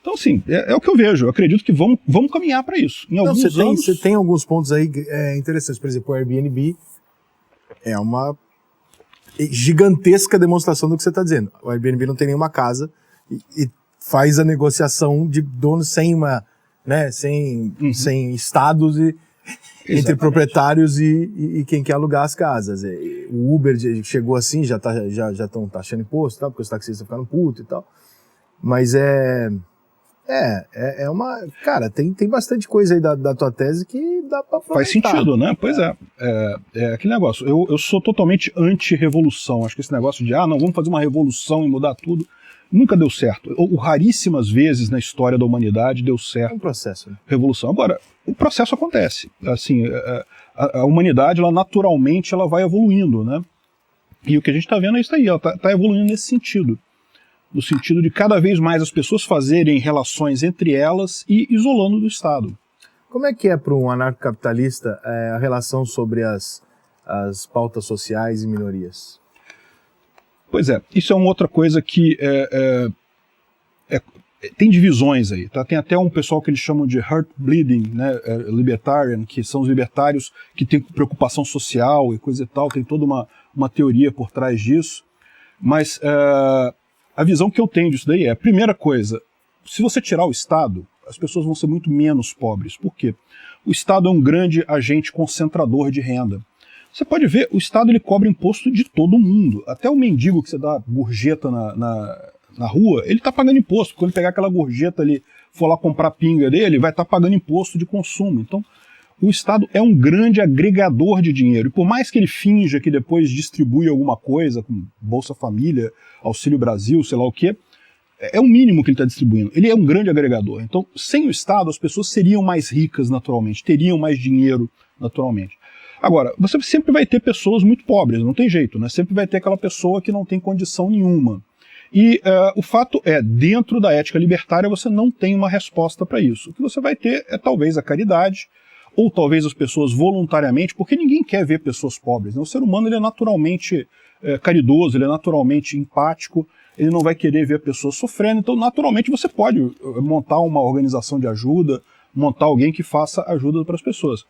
Então, assim, é o que eu vejo. Eu acredito que vamos caminhar para isso. Em alguns anos... Você tem alguns pontos aí interessantes. Por exemplo, o Airbnb é uma gigantesca demonstração do que você está dizendo. O Airbnb não tem nenhuma casa e faz a negociação de donos sem uma, né, sem estados entre proprietários e quem quer alugar as casas. O Uber chegou assim, já estão taxando imposto, tá, porque os taxistas ficaram putos e tal. Mas é uma... Cara, tem bastante coisa aí da tua tese que dá pra aproveitar. Faz sentido, né? Pois é aquele negócio. Eu sou totalmente anti-revolução. Acho que esse negócio de, não, vamos fazer uma revolução e mudar tudo, nunca deu certo. Ou raríssimas vezes na história da humanidade deu certo. É um processo, né? Revolução. Agora, o processo acontece. Assim, a humanidade, ela naturalmente, ela vai evoluindo, né? E o que a gente está vendo é isso aí. Ela tá evoluindo nesse sentido. No sentido de cada vez mais as pessoas fazerem relações entre elas e isolando do Estado. Como é que é para um anarcocapitalista a relação sobre as pautas sociais e minorias? Pois é, isso é uma outra coisa que tem divisões aí, tá? Tem até um pessoal que eles chamam de heart bleeding, né, libertarian, que são os libertários que têm preocupação social e coisa e tal, tem toda uma teoria por trás disso, mas a visão que eu tenho disso daí a primeira coisa, se você tirar o Estado, as pessoas vão ser muito menos pobres. Por quê? O Estado é um grande agente concentrador de renda. Você pode ver, o Estado ele cobra imposto de todo mundo. Até o mendigo que você dá gorjeta na rua, ele está pagando imposto. Quando ele pegar aquela gorjeta ali, for lá comprar a pinga dele, vai estar pagando imposto de consumo. Então, o Estado é um grande agregador de dinheiro. E por mais que ele finja que depois distribui alguma coisa, como Bolsa Família, Auxílio Brasil, sei lá o quê, é o mínimo que ele está distribuindo. Ele é um grande agregador. Então, sem o Estado, as pessoas seriam mais ricas naturalmente, teriam mais dinheiro naturalmente. Agora, você sempre vai ter pessoas muito pobres, não tem jeito, né? Sempre vai ter aquela pessoa que não tem condição nenhuma. E o fato é, dentro da ética libertária, você não tem uma resposta para isso. O que você vai ter é talvez a caridade, ou talvez as pessoas voluntariamente, porque ninguém quer ver pessoas pobres, né? O ser humano ele é naturalmente caridoso, ele é naturalmente empático, ele não vai querer ver pessoas sofrendo, então naturalmente você pode montar uma organização de ajuda, montar alguém que faça ajuda para as pessoas.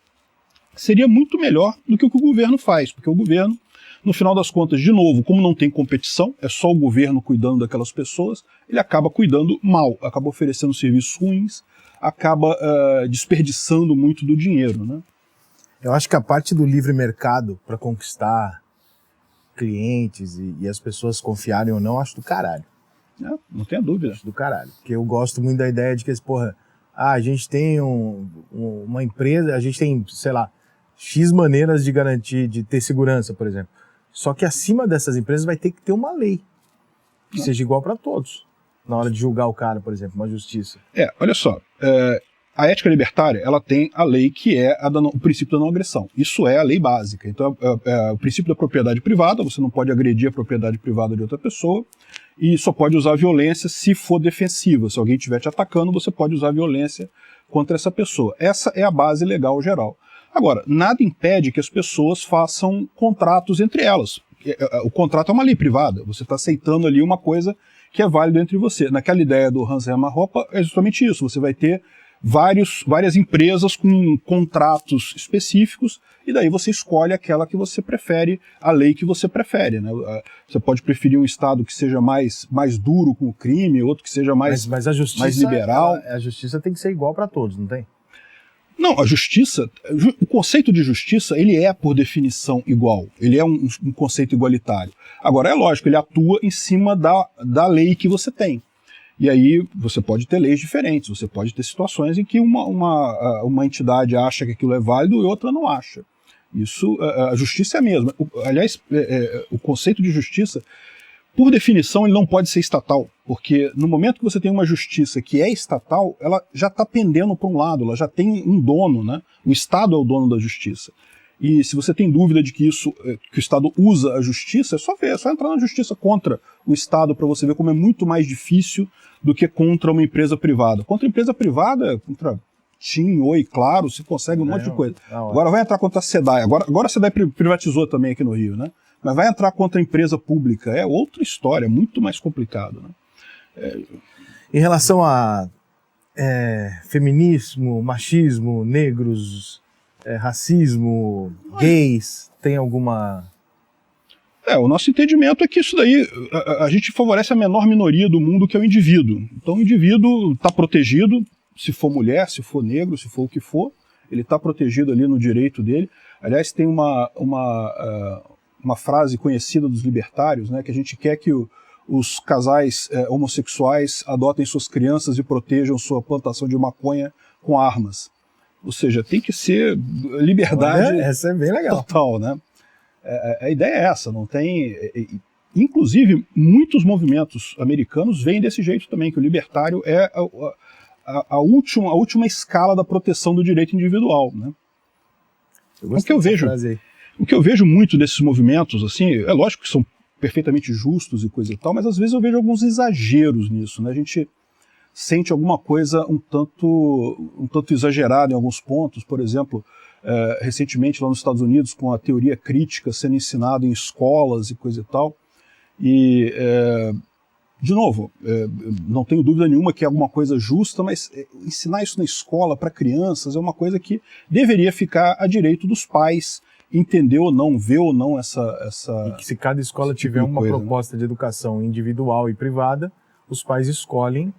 Seria muito melhor do que o governo faz, porque o governo, no final das contas, de novo, como não tem competição, é só o governo cuidando daquelas pessoas, ele acaba cuidando mal, acaba oferecendo serviços ruins, acaba desperdiçando muito do dinheiro, né? Eu acho que a parte do livre mercado para conquistar clientes e as pessoas confiarem ou não, acho do caralho. Não tenha dúvida. Acho do caralho. Porque eu gosto muito da ideia de que, a gente tem uma empresa, a gente tem, sei lá, X maneiras de garantir, de ter segurança, por exemplo. Só que acima dessas empresas vai ter que ter uma lei que seja igual para todos. Na hora de julgar o cara, por exemplo, uma justiça. Olha só, a ética libertária, ela tem a lei que é o princípio da não agressão. Isso é a lei básica. Então, o princípio da propriedade privada, você não pode agredir a propriedade privada de outra pessoa e só pode usar violência se for defensiva. Se alguém estiver te atacando, você pode usar violência contra essa pessoa. Essa é a base legal geral. Agora, nada impede que as pessoas façam contratos entre elas. O contrato é uma lei privada, você está aceitando ali uma coisa que é válida entre você. Naquela ideia do Hans Hermann Hoppe é justamente isso, você vai ter várias empresas com contratos específicos e daí você escolhe aquela que você prefere, a lei que você prefere, né? Você pode preferir um Estado que seja mais duro com o crime, outro que seja mais liberal. A justiça tem que ser igual para todos, não tem? Não, a justiça, o conceito de justiça, ele é, por definição, igual. Ele é um conceito igualitário. Agora, é lógico, ele atua em cima da lei que você tem. E aí você pode ter leis diferentes, você pode ter situações em que uma entidade acha que aquilo é válido e outra não acha. Isso, a justiça é a mesma. Aliás, o conceito de justiça, por definição, ele não pode ser estatal, porque no momento que você tem uma justiça que é estatal, ela já está pendendo para um lado, ela já tem um dono, né? O Estado é o dono da justiça. E se você tem dúvida de que o Estado usa a justiça, é só entrar na justiça contra o Estado para você ver como é muito mais difícil do que contra uma empresa privada. Contra a empresa privada, contra TIM, Oi, Claro, se consegue um monte de coisa. Agora vai entrar contra a SEDAI. Agora a SEDAI privatizou também aqui no Rio, né? Mas vai entrar contra a empresa pública. É outra história, muito mais complicado, né? Em relação a feminismo, machismo, negros, racismo, gays, tem alguma... O nosso entendimento é que isso daí, a gente favorece a menor minoria do mundo, que é o indivíduo. Então o indivíduo está protegido, se for mulher, se for negro, se for o que for, ele está protegido ali no direito dele. Aliás, tem uma frase conhecida dos libertários, né, que a gente quer que os casais homossexuais adotem suas crianças e protejam sua plantação de maconha com armas. Ou seja, tem que ser liberdade essa é bem legal. total, né? A ideia é essa, não tem... Inclusive, muitos movimentos americanos vêm desse jeito também, que o libertário é a última escala da proteção do direito individual, né? O que eu vejo muito desses movimentos, assim, é lógico que são perfeitamente justos e coisa e tal, mas às vezes eu vejo alguns exageros nisso, né? A gente sente alguma coisa um tanto exagerada em alguns pontos. Por exemplo, recentemente lá nos Estados Unidos, com a teoria crítica sendo ensinada em escolas e coisa e tal, e de novo, não tenho dúvida nenhuma que é alguma coisa justa, mas ensinar isso na escola para crianças é uma coisa que deveria ficar a direito dos pais entender ou não, ver ou não essa... E que se cada escola tiver uma proposta de educação individual e privada, os pais escolhem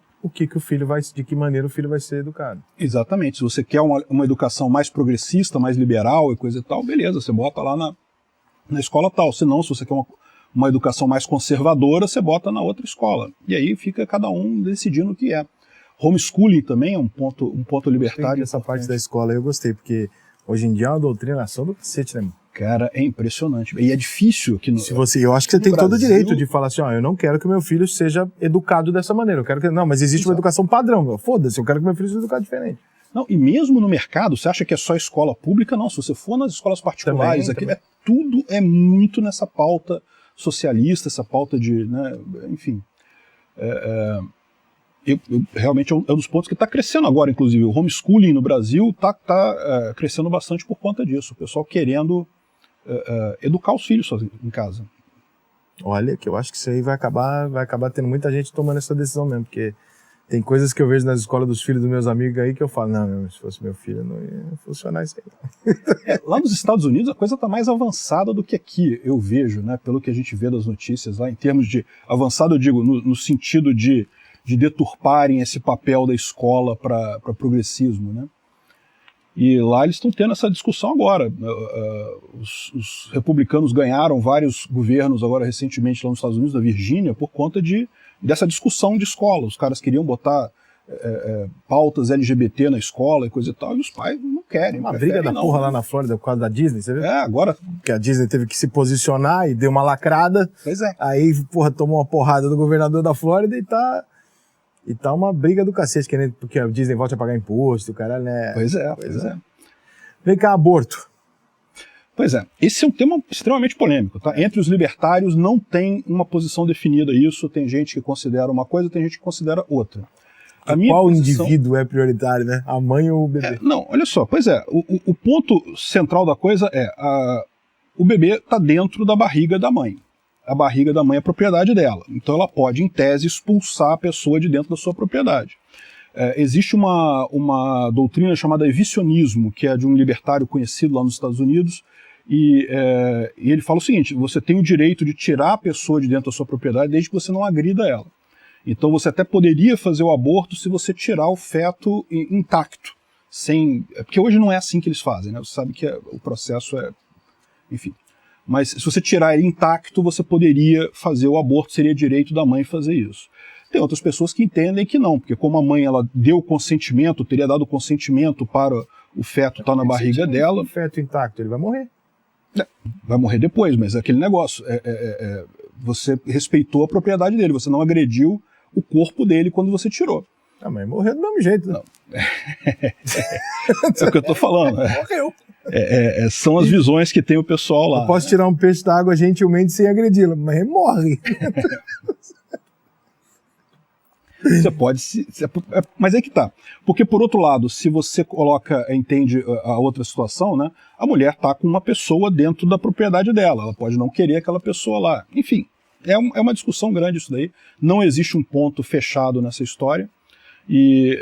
de que maneira o filho vai ser educado. Exatamente. Se você quer uma educação mais progressista, mais liberal e coisa e tal, beleza, você bota lá na escola tal. Se não, se você quer uma educação mais conservadora, você bota na outra escola. E aí fica cada um decidindo o que é. Homeschooling também é um ponto libertário. Essa parte da escola eu gostei, porque hoje em dia é uma doutrinação do cacete, né, mano? Cara, é impressionante. E é difícil aqui no eu acho que você tem Brasil... todo o direito de falar assim, eu não quero que meu filho seja educado dessa maneira. Eu quero que... Não, mas existe uma educação padrão. Foda-se, eu quero que meu filho seja educado diferente. Não, e mesmo no mercado, você acha que é só escola pública? Não, se você for nas escolas particulares, também. Tudo é muito nessa pauta socialista, essa pauta de... Né, enfim... realmente é um dos pontos que está crescendo agora, inclusive. O homeschooling no Brasil está crescendo bastante por conta disso. O pessoal querendo educar os filhos em casa. Olha, que eu acho que isso aí vai acabar tendo muita gente tomando essa decisão mesmo, porque tem coisas que eu vejo nas escolas dos filhos dos meus amigos aí que eu falo, não, se fosse meu filho não ia funcionar isso aí. Lá nos Estados Unidos a coisa está mais avançada do que aqui, eu vejo, né, pelo que a gente vê das notícias lá, em termos de avançado, eu digo, no sentido de deturparem esse papel da escola para progressismo, né? E lá eles estão tendo essa discussão agora. Os republicanos ganharam vários governos agora recentemente lá nos Estados Unidos, da Virgínia, por conta dessa discussão de escola. Os caras queriam botar pautas LGBT na escola e coisa e tal, e os pais não querem. Uma briga da porra lá na Flórida por causa da Disney, você viu? Agora... Que a Disney teve que se posicionar e deu uma lacrada. Pois é. Aí, tomou uma porrada do governador da Flórida e tá uma briga do cacete, querendo porque a Disney volta a pagar imposto, o caralho, né? Pois é. Vem cá, aborto. Pois é, esse é um tema extremamente polêmico, tá? Entre os libertários não tem uma posição definida isso, tem gente que considera uma coisa, tem gente que considera outra. Qual indivíduo é prioritário, né? A mãe ou o bebê? Não, olha só, pois é, o ponto central da coisa é o bebê está dentro da barriga da mãe. A barriga da mãe é propriedade dela. Então ela pode, em tese, expulsar a pessoa de dentro da sua propriedade. Existe uma doutrina chamada evicionismo, que é de um libertário conhecido lá nos Estados Unidos, e ele fala o seguinte: você tem o direito de tirar a pessoa de dentro da sua propriedade desde que você não agrida ela. Então você até poderia fazer o aborto se você tirar o feto intacto. Porque hoje não é assim que eles fazem, né? Você sabe que o processo enfim... Mas se você tirar ele intacto, você poderia fazer o aborto, seria direito da mãe fazer isso. Tem outras pessoas que entendem que não, porque como a mãe ela deu consentimento, teria dado consentimento para o feto estar na barriga dela... O feto intacto, ele vai morrer. Vai morrer depois, mas é aquele negócio. Você respeitou a propriedade dele, você não agrediu o corpo dele quando você tirou. Mas morreu do mesmo jeito. Não. É o que eu tô falando. Morreu. São as visões que tem o pessoal lá. Eu posso tirar um peixe da água gentilmente sem agredi-lo, mas ele morre. Você pode... Mas é que tá. Porque, por outro lado, se você entende a outra situação, né? A mulher tá com uma pessoa dentro da propriedade dela. Ela pode não querer aquela pessoa lá. Enfim, é uma discussão grande isso daí. Não existe um ponto fechado nessa história. E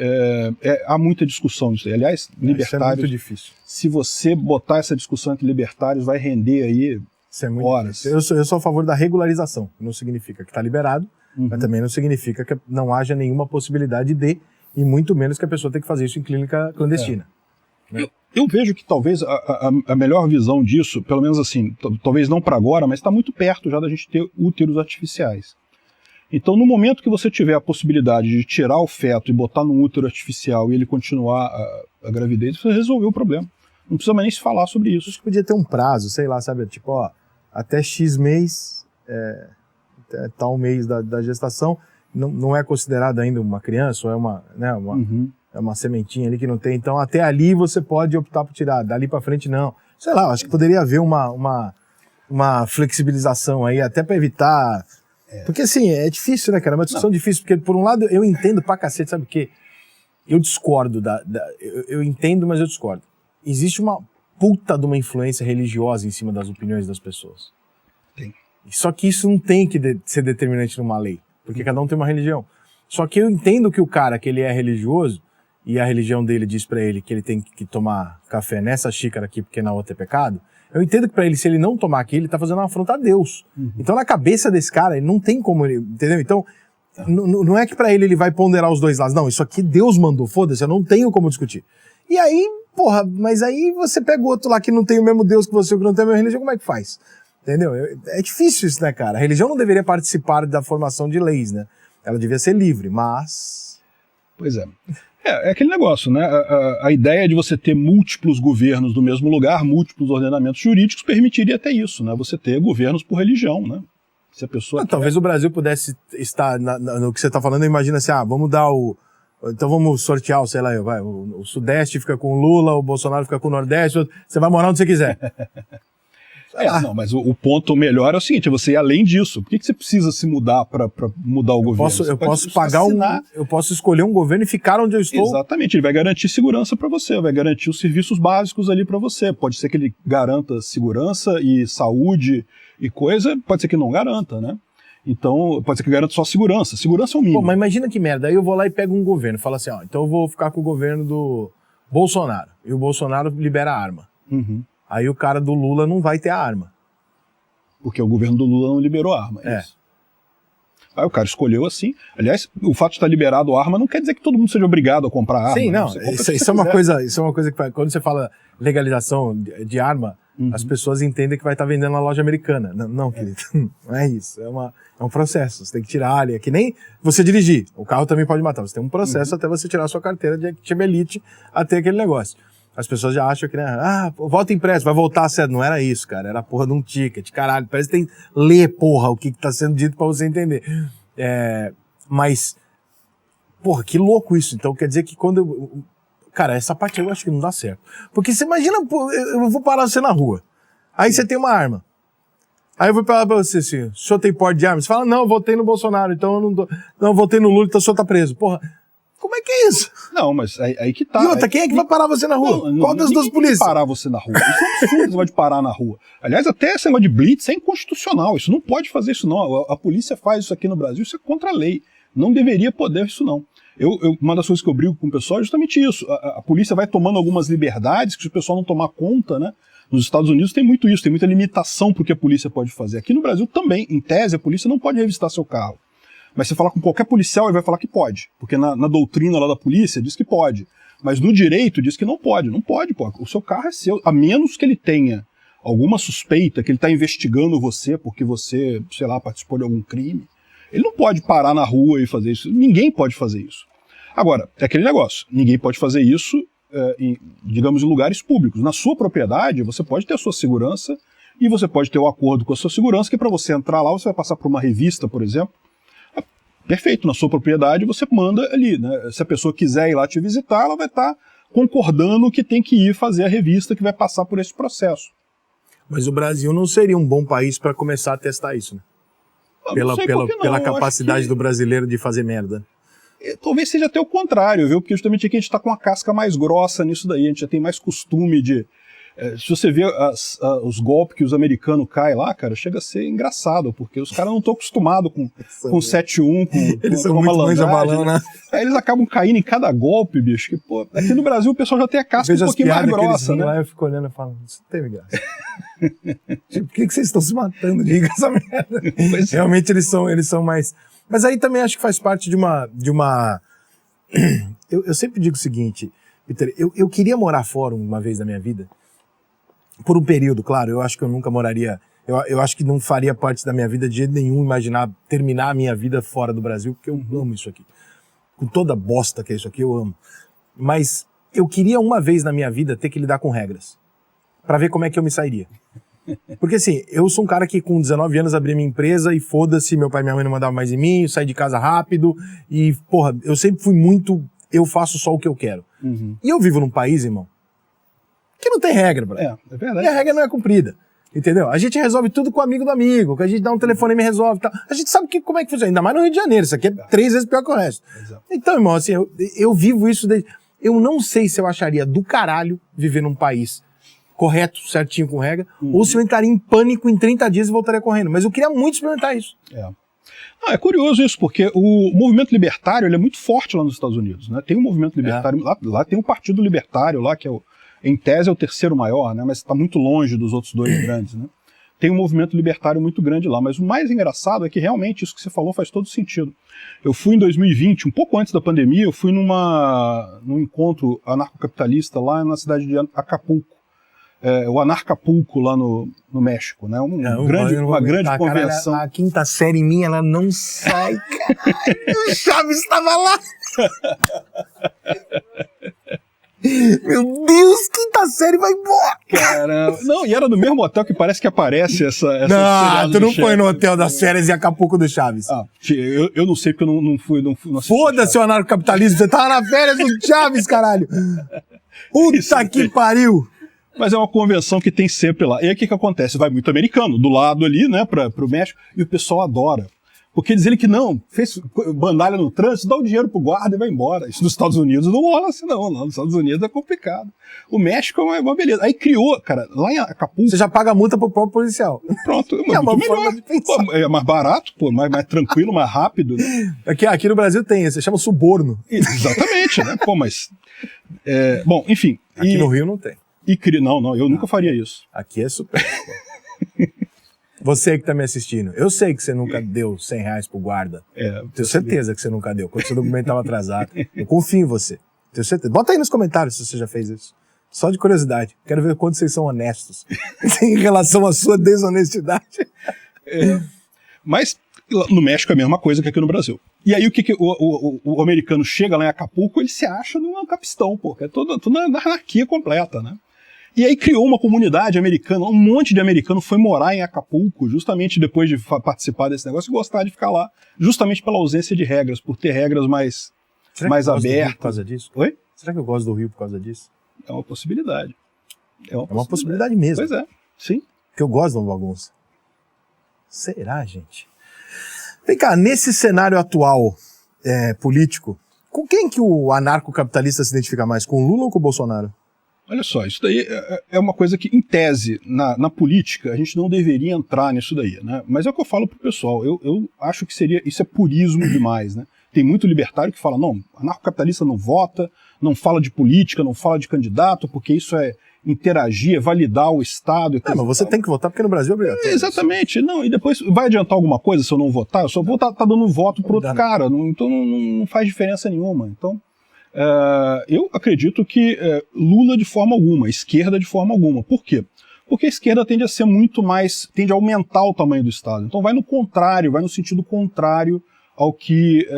há muita discussão nisso aí. Aliás, libertários, isso é muito difícil. se você botar essa discussão entre libertários, vai render aí Isso é muito horas. difícil. Eu sou a favor da regularização. Não significa que está liberado, mas também não significa que não haja nenhuma possibilidade de, e muito menos que a pessoa tenha que fazer isso em clínica clandestina. Eu vejo que talvez a melhor visão disso, pelo menos assim, talvez não para agora, mas está muito perto já da gente ter úteros artificiais. Então, no momento que você tiver a possibilidade de tirar o feto e botar num útero artificial e ele continuar a gravidez, você resolveu o problema. Não precisa mais nem se falar sobre isso. Acho que podia ter um prazo, sei lá, sabe? Tipo, ó, até X mês, tal mês da gestação, não é considerado ainda uma criança, ou é uma sementinha ali que não tem. Então, até ali você pode optar por tirar, dali para frente não. Sei lá, acho que poderia haver uma flexibilização aí, até para evitar... Porque assim, é difícil, né, cara? É uma discussão difícil, porque por um lado eu entendo pra cacete, sabe o quê? Eu discordo eu entendo, mas eu discordo. Existe uma puta de uma influência religiosa em cima das opiniões das pessoas. Tem. Só que isso não tem que ser determinante numa lei, porque cada um tem uma religião. Só que eu entendo que o cara, que ele é religioso, e a religião dele diz pra ele que ele tem que tomar café nessa xícara aqui, porque na outra é pecado, eu entendo que pra ele, se ele não tomar aqui, ele tá fazendo uma afronta a Deus. Então na cabeça desse cara, ele não tem como ele, entendeu? Então, não é que pra ele vai ponderar os dois lados. Não, isso aqui Deus mandou, foda-se, eu não tenho como discutir. E aí, porra, mas aí você pega o outro lá que não tem o mesmo Deus que você, que não tem a mesma religião, como é que faz? Entendeu? É difícil isso, né, cara? A religião não deveria participar da formação de leis, né? Ela devia ser livre, mas... Pois é. É aquele negócio, né? A ideia de você ter múltiplos governos no mesmo lugar, múltiplos ordenamentos jurídicos, permitiria até isso, né? Você ter governos por religião, né? Se a pessoa talvez o Brasil pudesse estar no que você está falando, imagina assim, vamos dar então vamos sortear, sei lá, o Sudeste fica com o Lula, o Bolsonaro fica com o Nordeste, você vai morar onde você quiser. Não, mas o ponto melhor é o seguinte, você ir além disso. Por que você precisa se mudar para mudar o governo? Eu posso pagar eu posso escolher um governo e ficar onde eu estou. Exatamente, ele vai garantir segurança para você, vai garantir os serviços básicos ali para você. Pode ser que ele garanta segurança e saúde e coisa, pode ser que não garanta, né? Então, pode ser que garanta só segurança. Segurança é o mínimo. Pô, mas imagina que merda, aí eu vou lá e pego um governo, falo assim, então eu vou ficar com o governo do Bolsonaro, e o Bolsonaro libera a arma. Aí o cara do Lula não vai ter a arma. Porque o governo do Lula não liberou a arma. Isso. Aí o cara escolheu assim. Aliás, o fato de estar liberado a arma não quer dizer que todo mundo seja obrigado a comprar arma. Sim, não. Isso é uma coisa que quando você fala legalização de arma, as pessoas entendem que vai estar vendendo na loja americana. Não, querido. Não é isso. É um processo. Você tem que tirar ali. É que nem você dirigir. O carro também pode matar. Você tem um processo até você tirar a sua carteira de elite até aquele negócio. As pessoas já acham que, né, volta impresso, vai voltar a ser. Não era isso, cara. Era a porra de um ticket. Caralho, parece que tem que ler, porra, o que tá sendo dito pra você entender. Mas, porra, que louco isso. Então quer dizer que quando cara, essa parte eu acho que não dá certo. Porque você imagina, eu vou parar você na rua. Aí você tem uma arma. Aí eu vou falar pra você assim, o senhor tem porte de arma? Você fala, não, eu votei no Bolsonaro, então eu não tô. Não, eu votei no Lula, então o senhor tá preso. Porra. Como é que é isso? Não, mas aí que tá. E outra, quem é que vai parar você na rua? Qual das duas polícias? Vai parar você na rua. Isso é um absurdo, esse negócio de parar na rua. Aliás, até esse negócio de blitz é inconstitucional. Isso não pode fazer isso, não. A polícia faz isso aqui no Brasil, isso é contra a lei. Não deveria poder isso, não. Uma das coisas que eu brigo com o pessoal é justamente isso. A polícia vai tomando algumas liberdades que se o pessoal não tomar conta, né? Nos Estados Unidos tem muito isso, tem muita limitação pro que a polícia pode fazer. Aqui no Brasil também, em tese, a polícia não pode revistar seu carro. Mas você falar com qualquer policial, ele vai falar que pode. Porque na doutrina lá da polícia diz que pode. Mas no direito diz que não pode. Não pode, pô. O seu carro é seu. A menos que ele tenha alguma suspeita, que ele está investigando você porque você, sei lá, participou de algum crime. Ele não pode parar na rua e fazer isso. Ninguém pode fazer isso. Agora, é aquele negócio. Ninguém pode fazer isso, digamos, em lugares públicos. Na sua propriedade, você pode ter a sua segurança e você pode ter o acordo com a sua segurança, que para você entrar lá, você vai passar por uma revista, por exemplo. Perfeito, na sua propriedade você manda ali, né? Se a pessoa quiser ir lá te visitar, ela vai estar concordando que tem que ir fazer a revista que vai passar por esse processo. Mas o Brasil não seria um bom país para começar a testar isso, né? Pela capacidade do brasileiro de fazer merda. Talvez seja até o contrário, viu? Porque justamente aqui a gente está com a casca mais grossa nisso daí, a gente já tem mais costume de Se você vê os golpes que os americanos caem lá, cara, chega a ser engraçado, porque os caras não estão acostumados com 7-1, eles com são muito malandragem, né? Aí eles acabam caindo em cada golpe, bicho. Que, pô, aqui no Brasil o pessoal já tem a casca um pouquinho mais grossa, né? Lá eu fico olhando e falo, isso não teve graça. Tipo, por que vocês estão se matando de rir com essa merda? Realmente eles são mais... Mas aí também acho que faz parte de uma... Eu sempre digo o seguinte, Peter, eu queria morar fora uma vez na minha vida, por um período, claro, eu acho que eu nunca moraria, eu acho que não faria parte da minha vida de jeito nenhum imaginar terminar a minha vida fora do Brasil, porque eu amo isso aqui. Com toda a bosta que é isso aqui, eu amo. Mas eu queria uma vez na minha vida ter que lidar com regras, pra ver como é que eu me sairia. Porque assim, eu sou um cara que com 19 anos abri minha empresa e foda-se, meu pai e minha mãe não mandavam mais em mim, eu saí de casa rápido e, porra, eu sempre fui muito, eu faço só o que eu quero. E eu vivo num país, irmão, que não tem regra, bro. É verdade. E a regra não é cumprida, entendeu? A gente resolve tudo com o amigo do amigo, que a gente dá um telefone e me resolve e tal. A gente sabe como é que funciona, ainda mais no Rio de Janeiro, isso aqui é 3 vezes pior que o resto. Exato. Então, irmão, assim, eu vivo isso desde... Eu não sei se eu acharia do caralho viver num país correto, certinho, com regra, ou se eu entraria em pânico em 30 dias e voltaria correndo. Mas eu queria muito experimentar isso. É curioso isso, porque o movimento libertário ele é muito forte lá nos Estados Unidos, né? Tem um movimento libertário, lá tem um partido libertário lá, que em tese é o terceiro maior, né? Mas está muito longe dos outros dois grandes, né? Tem um movimento libertário muito grande lá, mas o mais engraçado é que realmente isso que você falou faz todo sentido. Eu fui em 2020, um pouco antes da pandemia, eu fui num encontro anarcocapitalista lá na cidade de Acapulco. O Anarcapulco lá no México, né? Uma grande convenção. Cara, a quinta série em mim, ela não sai, caralho. O Chaves estava lá. Meu Deus, quinta série vai embora. Caramba. Não, e era no mesmo hotel que parece que aparece essa não, tu não foi no hotel das férias em Acapulco do Chaves. Eu não sei porque eu não fui. Não foda-se o anarcocapitalismo, você tava na férias do Chaves, caralho. Puta que pariu. Mas é uma convenção que tem sempre lá. E aí o que acontece? Vai muito americano do lado ali, né, pro México, e o pessoal adora. Porque diz ele que não, fez bandalha no trânsito, dá o dinheiro pro guarda e vai embora. Isso nos Estados Unidos não rola assim não, nos Estados Unidos é complicado. O México é uma beleza. Aí criou, cara, lá em Acapulco... Você já paga a multa pro próprio policial. Pronto, é uma forma de pensar. Pô, é mais barato, pô, mais tranquilo, mais rápido. Né? Aqui no Brasil tem, você chama suborno. Exatamente, né? Pô, mas... bom, enfim... Aqui no Rio não tem. Não, eu nunca faria isso. Aqui é super. Você que tá me assistindo, eu sei que você nunca deu R$100 pro guarda. Tenho certeza que você nunca deu, quando seu documento estava atrasado. Eu confio em você. Tenho certeza. Bota aí nos comentários se você já fez isso. Só de curiosidade. Quero ver quanto vocês são honestos em relação à sua desonestidade. Mas no México é a mesma coisa que aqui no Brasil. E aí o americano chega lá em Acapulco, ele se acha num capistão, pô. É toda anarquia completa, né? E aí criou uma comunidade americana, um monte de americano foi morar em Acapulco, justamente depois de participar desse negócio e gostar de ficar lá, justamente pela ausência de regras, por ter regras mais abertas. Por causa disso? Oi? Será que eu gosto do Rio por causa disso? É uma possibilidade. É uma possibilidade mesmo. Pois é, sim. Porque eu gosto de uma bagunça. Será, gente? Vem cá, nesse cenário atual político, com quem que o anarcocapitalista se identifica mais? Com o Lula ou com o Bolsonaro? Olha só, isso daí é uma coisa que, em tese, na política, a gente não deveria entrar nisso daí, né? Mas é o que eu falo pro pessoal, eu acho que isso é purismo demais, né? Tem muito libertário que fala, não, anarcocapitalista não vota, não fala de política, não fala de candidato, porque isso é interagir, é validar o Estado. Mas você tem que votar porque no Brasil é obrigatório. Exatamente, não, e depois vai adiantar alguma coisa se eu não votar? Eu só vou estar dando voto pro outro cara, então não faz diferença nenhuma, então... eu acredito que Lula de forma alguma, esquerda de forma alguma. Por quê? Porque a esquerda tende a ser tende a aumentar o tamanho do Estado. Então vai no sentido contrário ao que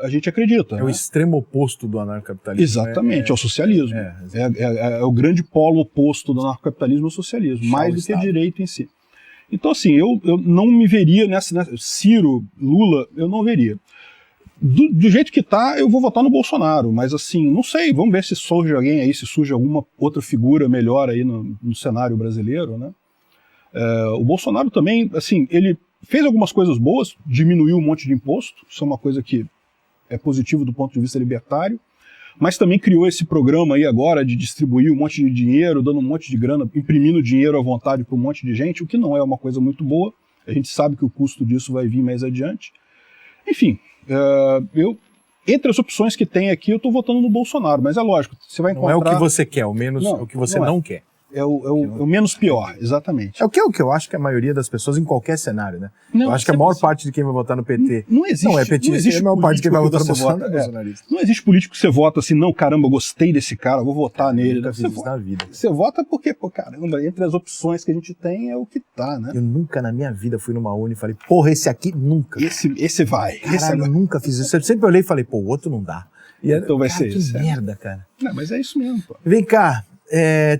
a gente acredita. É o extremo oposto do anarcocapitalismo. Exatamente, é o socialismo. É o grande polo oposto do anarcocapitalismo, é o socialismo, mais do que a direita em si. Então assim, eu não me veria nessa Ciro, Lula, eu não veria. Do jeito que tá, eu vou votar no Bolsonaro, mas assim, não sei, vamos ver se surge alguém aí, se surge alguma outra figura melhor aí no cenário brasileiro, né? O Bolsonaro também, assim, ele fez algumas coisas boas, diminuiu um monte de imposto, isso é uma coisa que é positivo do ponto de vista libertário, mas também criou esse programa aí agora de distribuir um monte de dinheiro, dando um monte de grana, imprimindo dinheiro à vontade para um monte de gente, o que não é uma coisa muito boa. A gente sabe que o custo disso vai vir mais adiante. Enfim, entre as opções que tem aqui, eu estou votando no Bolsonaro, mas é lógico, você vai encontrar... Não é o que você quer, o menos o que você não quer. É o menos pior, exatamente. É o que eu acho que a maioria das pessoas em qualquer cenário, né? Eu acho que a maior parte de quem vai votar no PT não existe, não é petista, não existe a maior parte de quem vai votar no Bolsonaro é bolsonarista. Não existe político que você vota assim, não, caramba, gostei desse cara, vou votar nele. Nunca fiz isso na vida. Você vota porque, pô, caramba, entre as opções que a gente tem é o que tá, né? Eu nunca na minha vida fui numa urna e falei, porra, esse aqui nunca. Esse vai. Caralho, eu nunca fiz isso. Eu sempre olhei e falei, pô, o outro não dá. E então vai ser que isso. Que merda, cara. Não, mas é isso mesmo, pô. Vem cá.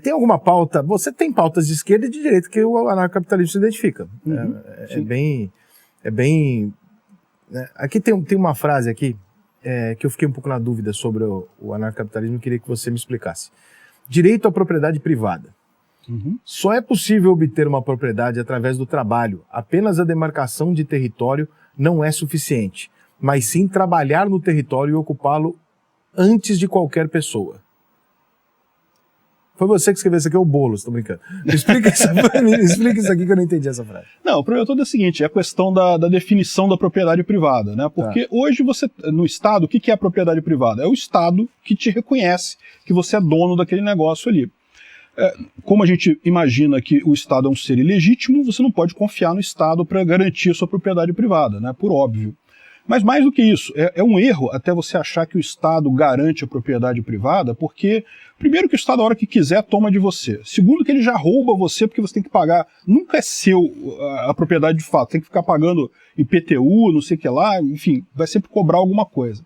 Tem alguma pauta? Você tem pautas de esquerda e de direita que o anarcocapitalismo se identifica. É bem. Né? Aqui tem uma frase aqui que eu fiquei um pouco na dúvida sobre o anarcocapitalismo e queria que você me explicasse. Direito à propriedade privada. Só é possível obter uma propriedade através do trabalho. Apenas a demarcação de território não é suficiente, mas sim trabalhar no território e ocupá-lo antes de qualquer pessoa. Foi você que escreveu isso aqui, é o Boulos, tô brincando. Explica isso aqui que eu não entendi essa frase. Não, o problema todo é o seguinte, é a questão da definição da propriedade privada, né? Porque hoje você, no Estado, o que é a propriedade privada? É o Estado que te reconhece que você é dono daquele negócio ali. Como a gente imagina que o Estado é um ser ilegítimo, você não pode confiar no Estado para garantir a sua propriedade privada, né? Por óbvio. Mas mais do que isso, é um erro até você achar que o Estado garante a propriedade privada, porque, primeiro, que o Estado, a hora que quiser, toma de você. Segundo, que ele já rouba você porque você tem que pagar. Nunca é seu a propriedade de fato, tem que ficar pagando IPTU, não sei o que lá, enfim, vai sempre cobrar alguma coisa.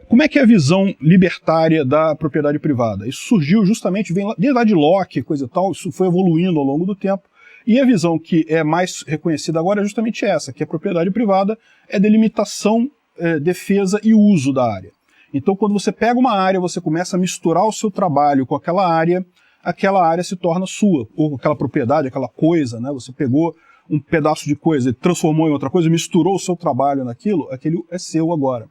Como é que é a visão libertária da propriedade privada? Isso surgiu justamente, vem desde lá de Locke, coisa e tal, isso foi evoluindo ao longo do tempo. E a visão que é mais reconhecida agora é justamente essa, que a propriedade privada é delimitação, defesa e uso da área. Então, quando você pega uma área, você começa a misturar o seu trabalho com aquela área se torna sua, ou aquela propriedade, aquela coisa, né? Você pegou um pedaço de coisa e transformou em outra coisa, misturou o seu trabalho naquilo, aquilo é seu agora.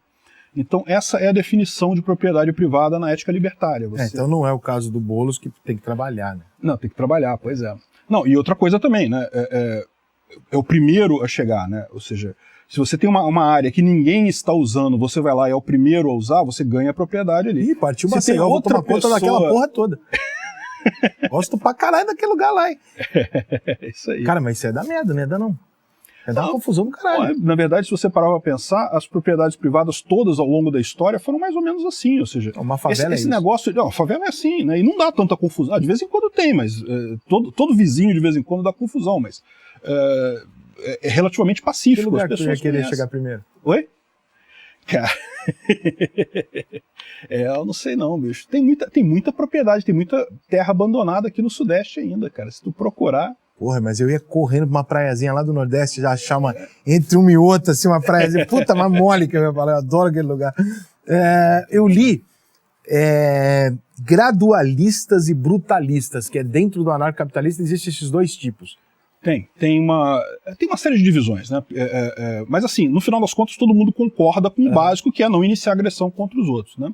Então, essa é a definição de propriedade privada na ética libertária. Então não é o caso do Boulos que tem que trabalhar, né? Não, tem que trabalhar, pois é. Não, e outra coisa também, né? É o primeiro a chegar, né? Ou seja, se você tem uma área que ninguém está usando, você vai lá e é o primeiro a usar, você ganha a propriedade ali. Ih, partiu uma senhora, vou tomar conta daquela porra toda. Gosto pra caralho daquele lugar lá, hein? É isso aí. Cara, mas isso é da merda, né? Dá não. É dar uma confusão do caralho. Na verdade, se você parar pra pensar, as propriedades privadas todas ao longo da história foram mais ou menos assim, ou seja... Uma favela esse negócio... Não, a favela é assim, né? E não dá tanta confusão. De vez em quando tem, mas todo vizinho de vez em quando dá confusão, mas é relativamente pacífico. Que lugar as pessoas que tu ia querer chegar primeiro? Oi? Cara... eu não sei não, bicho. Tem muita propriedade, tem muita terra abandonada aqui no Sudeste ainda, cara. Se tu procurar... Porra, mas eu ia correndo pra uma praiazinha lá do Nordeste, já achar entre uma e outra, assim, uma praiazinha, puta, mais mole que eu ia falar, eu adoro aquele lugar. Eu li gradualistas e brutalistas, que é dentro do anarcocapitalista, existem esses dois tipos. Tem uma série de divisões, né? Mas assim, no final das contas, todo mundo concorda com o básico, que é não iniciar agressão contra os outros, né?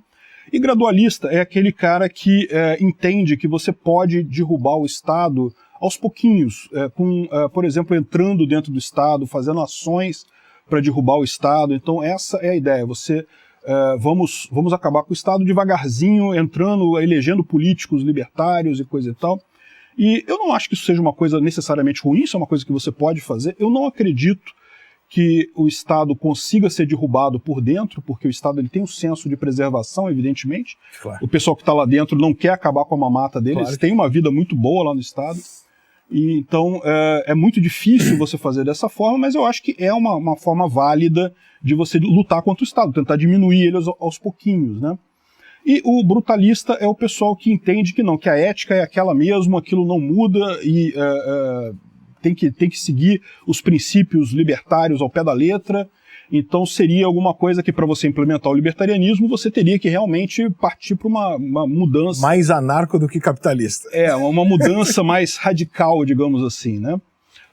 E gradualista é aquele cara que entende que você pode derrubar o Estado aos pouquinhos, por exemplo, entrando dentro do Estado, fazendo ações para derrubar o Estado. Então essa é a ideia, vamos acabar com o Estado devagarzinho, elegendo políticos libertários e coisa e tal. E eu não acho que isso seja uma coisa necessariamente ruim, isso é uma coisa que você pode fazer. Eu não acredito que o Estado consiga ser derrubado por dentro, porque o Estado ele tem um senso de preservação, evidentemente. Claro. O pessoal que está lá dentro não quer acabar com a mamata deles, claro. Tem uma vida muito boa lá no Estado. E, então é muito difícil você fazer dessa forma, mas eu acho que é uma forma válida de você lutar contra o Estado, tentar diminuir ele aos pouquinhos, né? E o brutalista é o pessoal que entende que a ética é aquela mesmo, aquilo não muda e tem que seguir os princípios libertários ao pé da letra. Então seria alguma coisa que, para você implementar o libertarianismo, você teria que realmente partir para uma mudança... Mais anarco do que capitalista. Uma mudança mais radical, digamos assim, né?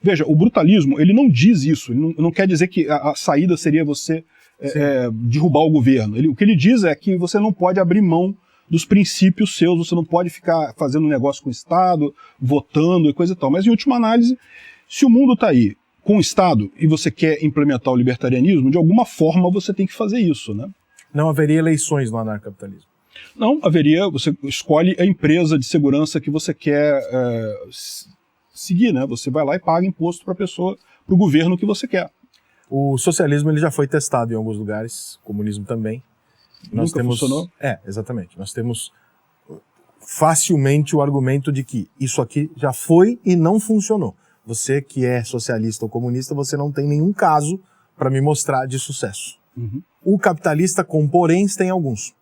Veja, o brutalismo, ele não diz isso, ele não quer dizer que a saída seria você derrubar o governo. O que ele diz é que você não pode abrir mão dos princípios seus, você não pode ficar fazendo negócio com o Estado, votando e coisa e tal. Mas, em última análise, se o mundo está aí com o Estado e você quer implementar o libertarianismo, de alguma forma você tem que fazer isso, né? Não haveria eleições no anarcapitalismo. Não, haveria, você escolhe a empresa de segurança que você quer seguir, né? Você vai lá e paga imposto para a pessoa, para o governo que você quer. O socialismo ele já foi testado em alguns lugares, o comunismo também. Nunca funcionou? Exatamente. Nós temos facilmente o argumento de que isso aqui já foi e não funcionou. Você que é socialista ou comunista, você não tem nenhum caso para me mostrar de sucesso. Uhum. O capitalista com poréns tem alguns.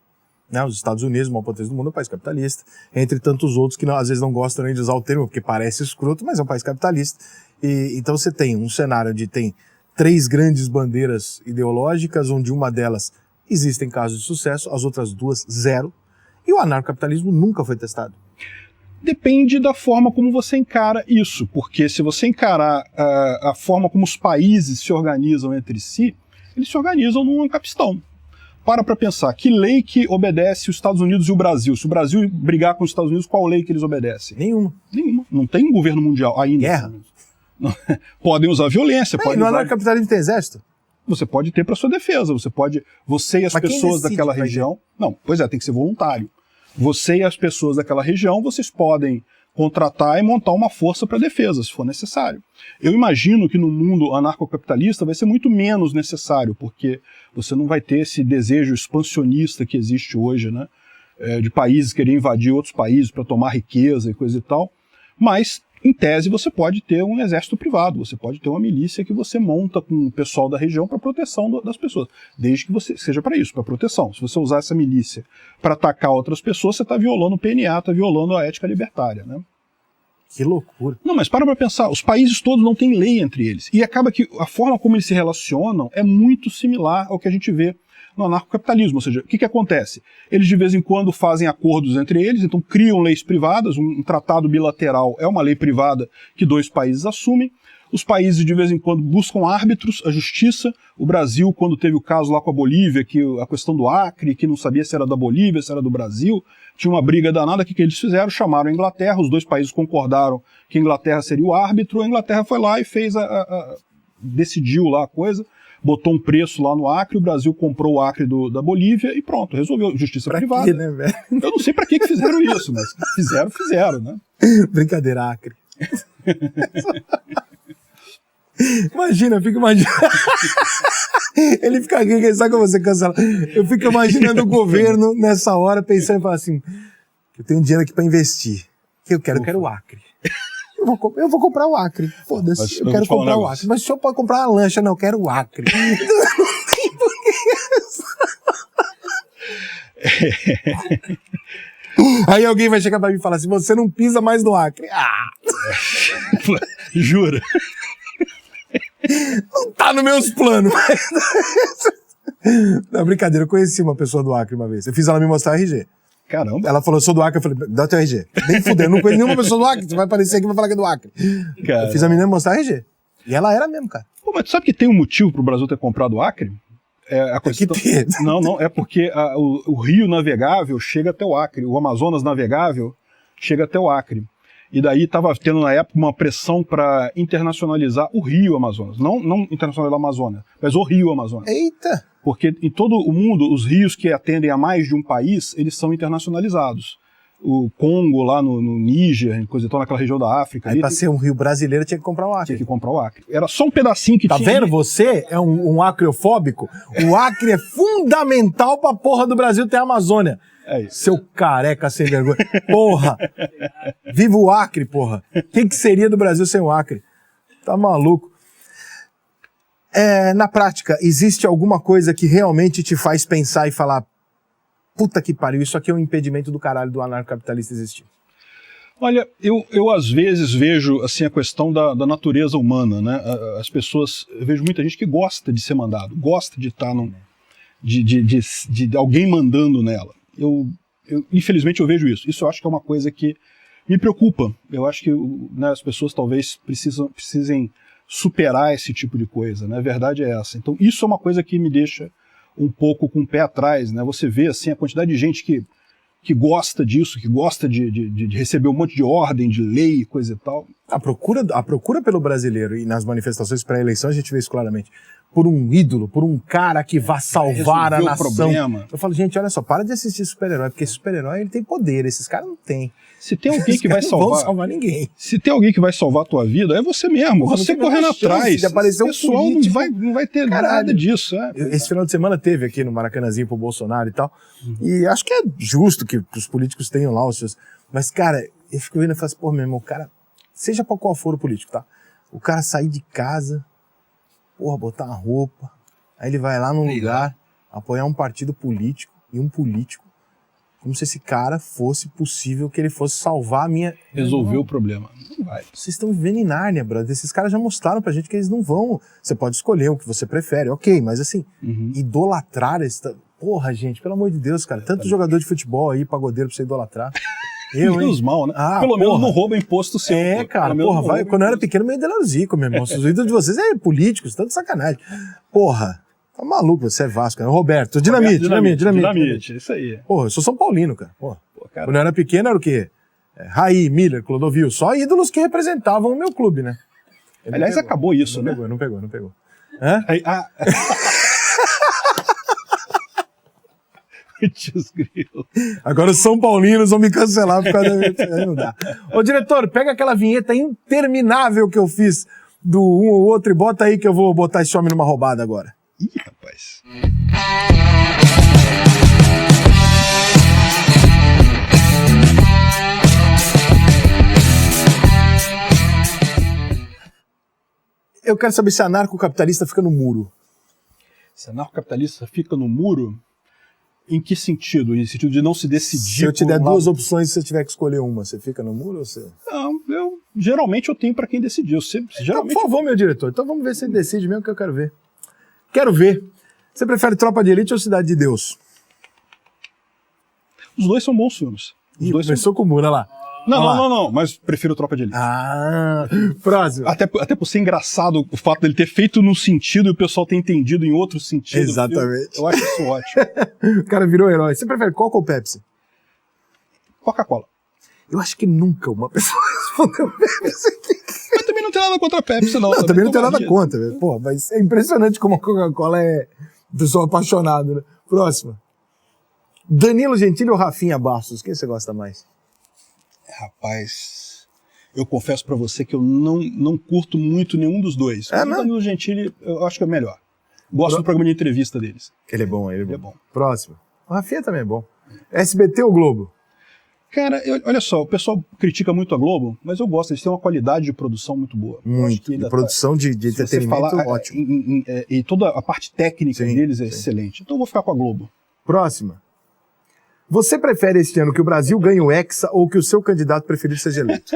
Né? Os Estados Unidos, o maior potência do mundo, é um país capitalista, entre tantos outros que às vezes não gostam nem de usar o termo, porque parece escroto, mas é um país capitalista. Então você tem um cenário onde tem 3 grandes bandeiras ideológicas, onde uma delas existem casos de sucesso, as outras 2, 0. E o anarcocapitalismo nunca foi testado. Depende da forma como você encara isso, porque se você encarar a forma como os países se organizam entre si, eles se organizam num capistão. Para pensar, que lei que obedece os Estados Unidos e o Brasil? Se o Brasil brigar com os Estados Unidos, qual lei que eles obedecem? Nenhuma. Não tem um governo mundial ainda. Guerra. Podem usar violência. No anarcocapitalismo tem exército? Você pode ter para sua defesa, você e as pessoas daquela região... Não, pois é, tem que ser voluntário. Você e as pessoas daquela região, vocês podem contratar e montar uma força para defesa, se for necessário. Eu imagino que no mundo anarcocapitalista vai ser muito menos necessário, porque você não vai ter esse desejo expansionista que existe hoje, né? De países quererem invadir outros países para tomar riqueza e coisa e tal. Mas, em tese, você pode ter um exército privado, você pode ter uma milícia que você monta com o pessoal da região para proteção das pessoas, desde que você seja para isso, para proteção. Se você usar essa milícia para atacar outras pessoas, você está violando o PNA, está violando a ética libertária, né? Que loucura. Não, mas para pensar, os países todos não têm lei entre eles, e acaba que a forma como eles se relacionam é muito similar ao que a gente vê no anarcocapitalismo, ou seja, o que acontece? Eles de vez em quando fazem acordos entre eles, então criam leis privadas, um tratado bilateral é uma lei privada que 2 países assumem, os países de vez em quando buscam árbitros, a justiça, o Brasil, quando teve o caso lá com a Bolívia, que a questão do Acre, que não sabia se era da Bolívia, se era do Brasil, tinha uma briga danada, o que eles fizeram? Chamaram a Inglaterra, os 2 países concordaram que a Inglaterra seria o árbitro, a Inglaterra foi lá e fez decidiu lá a coisa, botou um preço lá no Acre, o Brasil comprou o Acre da Bolívia e pronto, resolveu. Justiça privada. Quê, né, velho? Eu não sei pra que fizeram isso, mas fizeram, né? Brincadeira, Acre. Imagina, eu fico imaginando. Ele fica aqui, sabe como você cancela? Eu fico imaginando o governo nessa hora pensando e falando assim: eu tenho dinheiro aqui pra investir. Eu quero o Acre. Eu vou comprar o Acre. Foda-se, eu quero comprar o Acre. Mas o senhor pode comprar uma lancha, não, eu quero o Acre. Não tem porquê. Aí alguém vai chegar pra mim e falar assim: você não pisa mais no Acre. Ah! Jura? Não tá nos meus planos. Não, brincadeira, eu conheci uma pessoa do Acre uma vez. Eu fiz ela me mostrar o RG. Caramba. Ela falou, eu sou do Acre. Eu falei, dá teu RG. Nem fudeu, não conheço nenhuma pessoa do Acre. Você vai aparecer aqui e vai falar que é do Acre. Caramba. Eu fiz a menina mostrar o RG. E ela era mesmo, cara. Pô, mas tu sabe que tem um motivo pro Brasil ter comprado o Acre? A questão... Não, é porque o rio navegável chega até o Acre. O Amazonas navegável chega até o Acre. E daí estava tendo na época uma pressão para internacionalizar o rio Amazonas. Não internacionalizar a Amazônia, mas o rio Amazonas. Eita! Porque em todo o mundo, os rios que atendem a mais de um país, eles são internacionalizados. O Congo, lá no Níger, coisa e tal, naquela região da África. Aí para ser um rio brasileiro tinha que comprar o Acre. Tinha que comprar o Acre. Era só um pedacinho que tinha. Tá vendo? Você é um acreofóbico? O Acre é fundamental pra porra do Brasil ter a Amazônia. É isso. Seu careca sem vergonha. Porra! Viva o Acre, porra! O que seria do Brasil sem o Acre? Tá maluco? Na prática, existe alguma coisa que realmente te faz pensar e falar: puta que pariu, isso aqui é um impedimento do caralho do anarcocapitalista existir? Olha, eu às vezes vejo assim, a questão da natureza humana, né? As pessoas, eu vejo muita gente que gosta de ser mandado, gosta de estar de alguém mandando nela. Infelizmente eu vejo isso. Isso eu acho que é uma coisa que me preocupa. Eu acho que as pessoas talvez precisem superar esse tipo de coisa, né? A verdade é essa. Então isso é uma coisa que me deixa um pouco com o pé atrás, né? Você vê assim, a quantidade de gente que gosta disso, que gosta de receber um monte de ordem, de lei, coisa e tal. A procura pelo brasileiro, e nas manifestações pré-eleição a gente vê isso claramente, por um ídolo, por um cara que vá salvar a nação. Problema. Eu falo, gente, olha só, para de assistir super-herói, porque super-herói ele tem poder, esses caras não têm. Se tem alguém que vai salvar... Não vão salvar ninguém. Se tem alguém que vai salvar a tua vida, é você mesmo. Você correndo atrás. De aparecer o pessoal não vai ter nada disso. Esse final de semana teve aqui no Maracanãzinho pro Bolsonaro e tal. E acho que é justo que os políticos tenham lá os seus... Mas, cara, eu fico vendo e falo assim, pô, meu irmão, o cara, seja pra qual for o político, tá? O cara sair de casa, porra, botar uma roupa, aí ele vai lá num lugar, apoiar um partido político e um político, como se esse cara fosse possível que ele fosse salvar a minha... Resolver o problema. Não vai. Vocês estão vivendo em Nárnia, brother. Esses caras já mostraram pra gente que eles não vão. Você pode escolher o que você prefere, ok, mas assim, idolatrar esse... Porra, gente, pelo amor de Deus, cara. Tanto jogador de futebol aí, pagodeiro pra você idolatrar. Menos mal, né? Pelo menos não rouba imposto seu. Cara, porra, vai, quando eu era pequeno, meio Delauzico, meu irmão. Os ídolos de vocês é políticos, tanto sacanagem. Porra. Tá maluco, você é Vasco, né? Roberto, Dinamite. Isso aí. Porra, eu sou São Paulino, cara. Porra. Quando eu era pequeno, era o quê? Raí, Miller, Clodovil, só ídolos que representavam o meu clube, né? Aliás, acabou isso, né? Não pegou. Hã? Agora os São Paulinos vão me cancelar por causa da... Aí não dá. Ô, diretor, pega aquela vinheta interminável que eu fiz do um ou outro e bota aí que eu vou botar esse homem numa roubada agora. Ih, rapaz. Eu quero saber se anarcocapitalista fica no muro. Se anarcocapitalista fica no muro, em que sentido? Em sentido de não se decidir? Se eu te der duas opções, se você tiver que escolher uma, você fica no muro ou você... Não, geralmente eu tenho para quem decidir. Então, por favor, meu diretor. Então vamos ver se ele decide mesmo, que eu quero ver. Quero ver. Você prefere Tropa de Elite ou Cidade de Deus? Os dois são bons filmes. Começou com o muro, olha lá. Não, mas prefiro Tropa de Elite. Próximo. Até por ser engraçado o fato dele ter feito num sentido e o pessoal ter entendido em outro sentido. Exatamente. Eu acho isso ótimo. O cara virou herói. Você prefere Coca ou Pepsi? Coca-Cola. Eu acho que nunca uma pessoa respondeu Pepsi aqui. Mas também não tem nada contra a Pepsi, não. Não, também não tem nada contra. Pô, mas é impressionante como a Coca-Cola é pessoa apaixonada, né? Próxima. Danilo Gentili ou Rafinha Bastos? Quem você gosta mais? Rapaz, eu confesso pra você que eu não curto muito nenhum dos dois. Mas o Danilo Gentili, eu acho que é o melhor. Gosto do programa de entrevista deles. Ele é bom, ele é bom. Próximo. O Rafinha também é bom. SBT ou Globo? Cara, olha só, o pessoal critica muito a Globo, mas eu gosto, eles têm uma qualidade de produção muito boa. Muito, de produção de entretenimento ótimo. E toda a parte técnica deles é excelente. Então eu vou ficar com a Globo. Próxima. Você prefere este ano que o Brasil ganhe o Hexa ou que o seu candidato preferido seja eleito?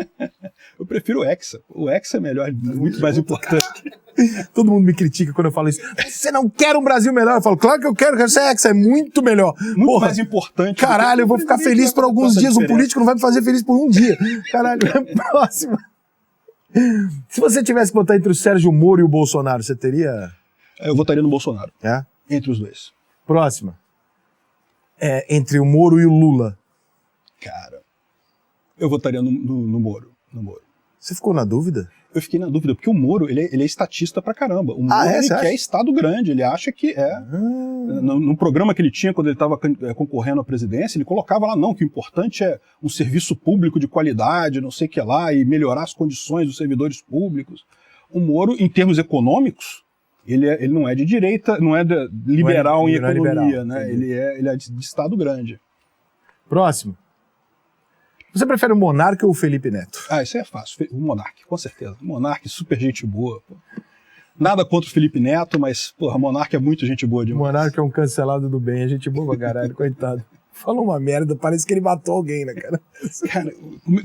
Eu prefiro o Hexa. O Hexa é melhor, muito mais importante. Todo mundo me critica quando eu falo isso. Você não quer um Brasil melhor? Eu falo, claro que eu quero ser Hexa, é muito melhor. Muito mais importante. Caralho, eu vou ficar feliz por alguns dias, um político não vai me fazer feliz por um dia. Caralho, próxima. Se você tivesse que botar entre o Sérgio Moro e o Bolsonaro, você teria... Eu votaria no Bolsonaro. É? Entre os dois. Próxima. Entre o Moro e o Lula. Cara, eu votaria no Moro. Você ficou na dúvida? Eu fiquei na dúvida, porque o Moro, ele é estatista pra caramba. O Moro, ele quer Estado grande, ele acha que é... No programa que ele tinha, quando ele estava concorrendo à presidência, ele colocava lá, não, que o importante é um serviço público de qualidade, não sei o que lá, e melhorar as condições dos servidores públicos. O Moro, em termos econômicos, ele não é de direita, não é liberal em economia, né? Ele é de Estado grande. Próximo. Você prefere o Monarca ou o Felipe Neto? Isso aí é fácil. O Monarca, com certeza. O Monarca, super gente boa. Pô. Nada contra o Felipe Neto, mas, porra, o Monarca é muito gente boa demais. O Monarca é um cancelado do bem, é gente boa pra caralho, coitado. Falou uma merda, parece que ele matou alguém, né, cara? Cara,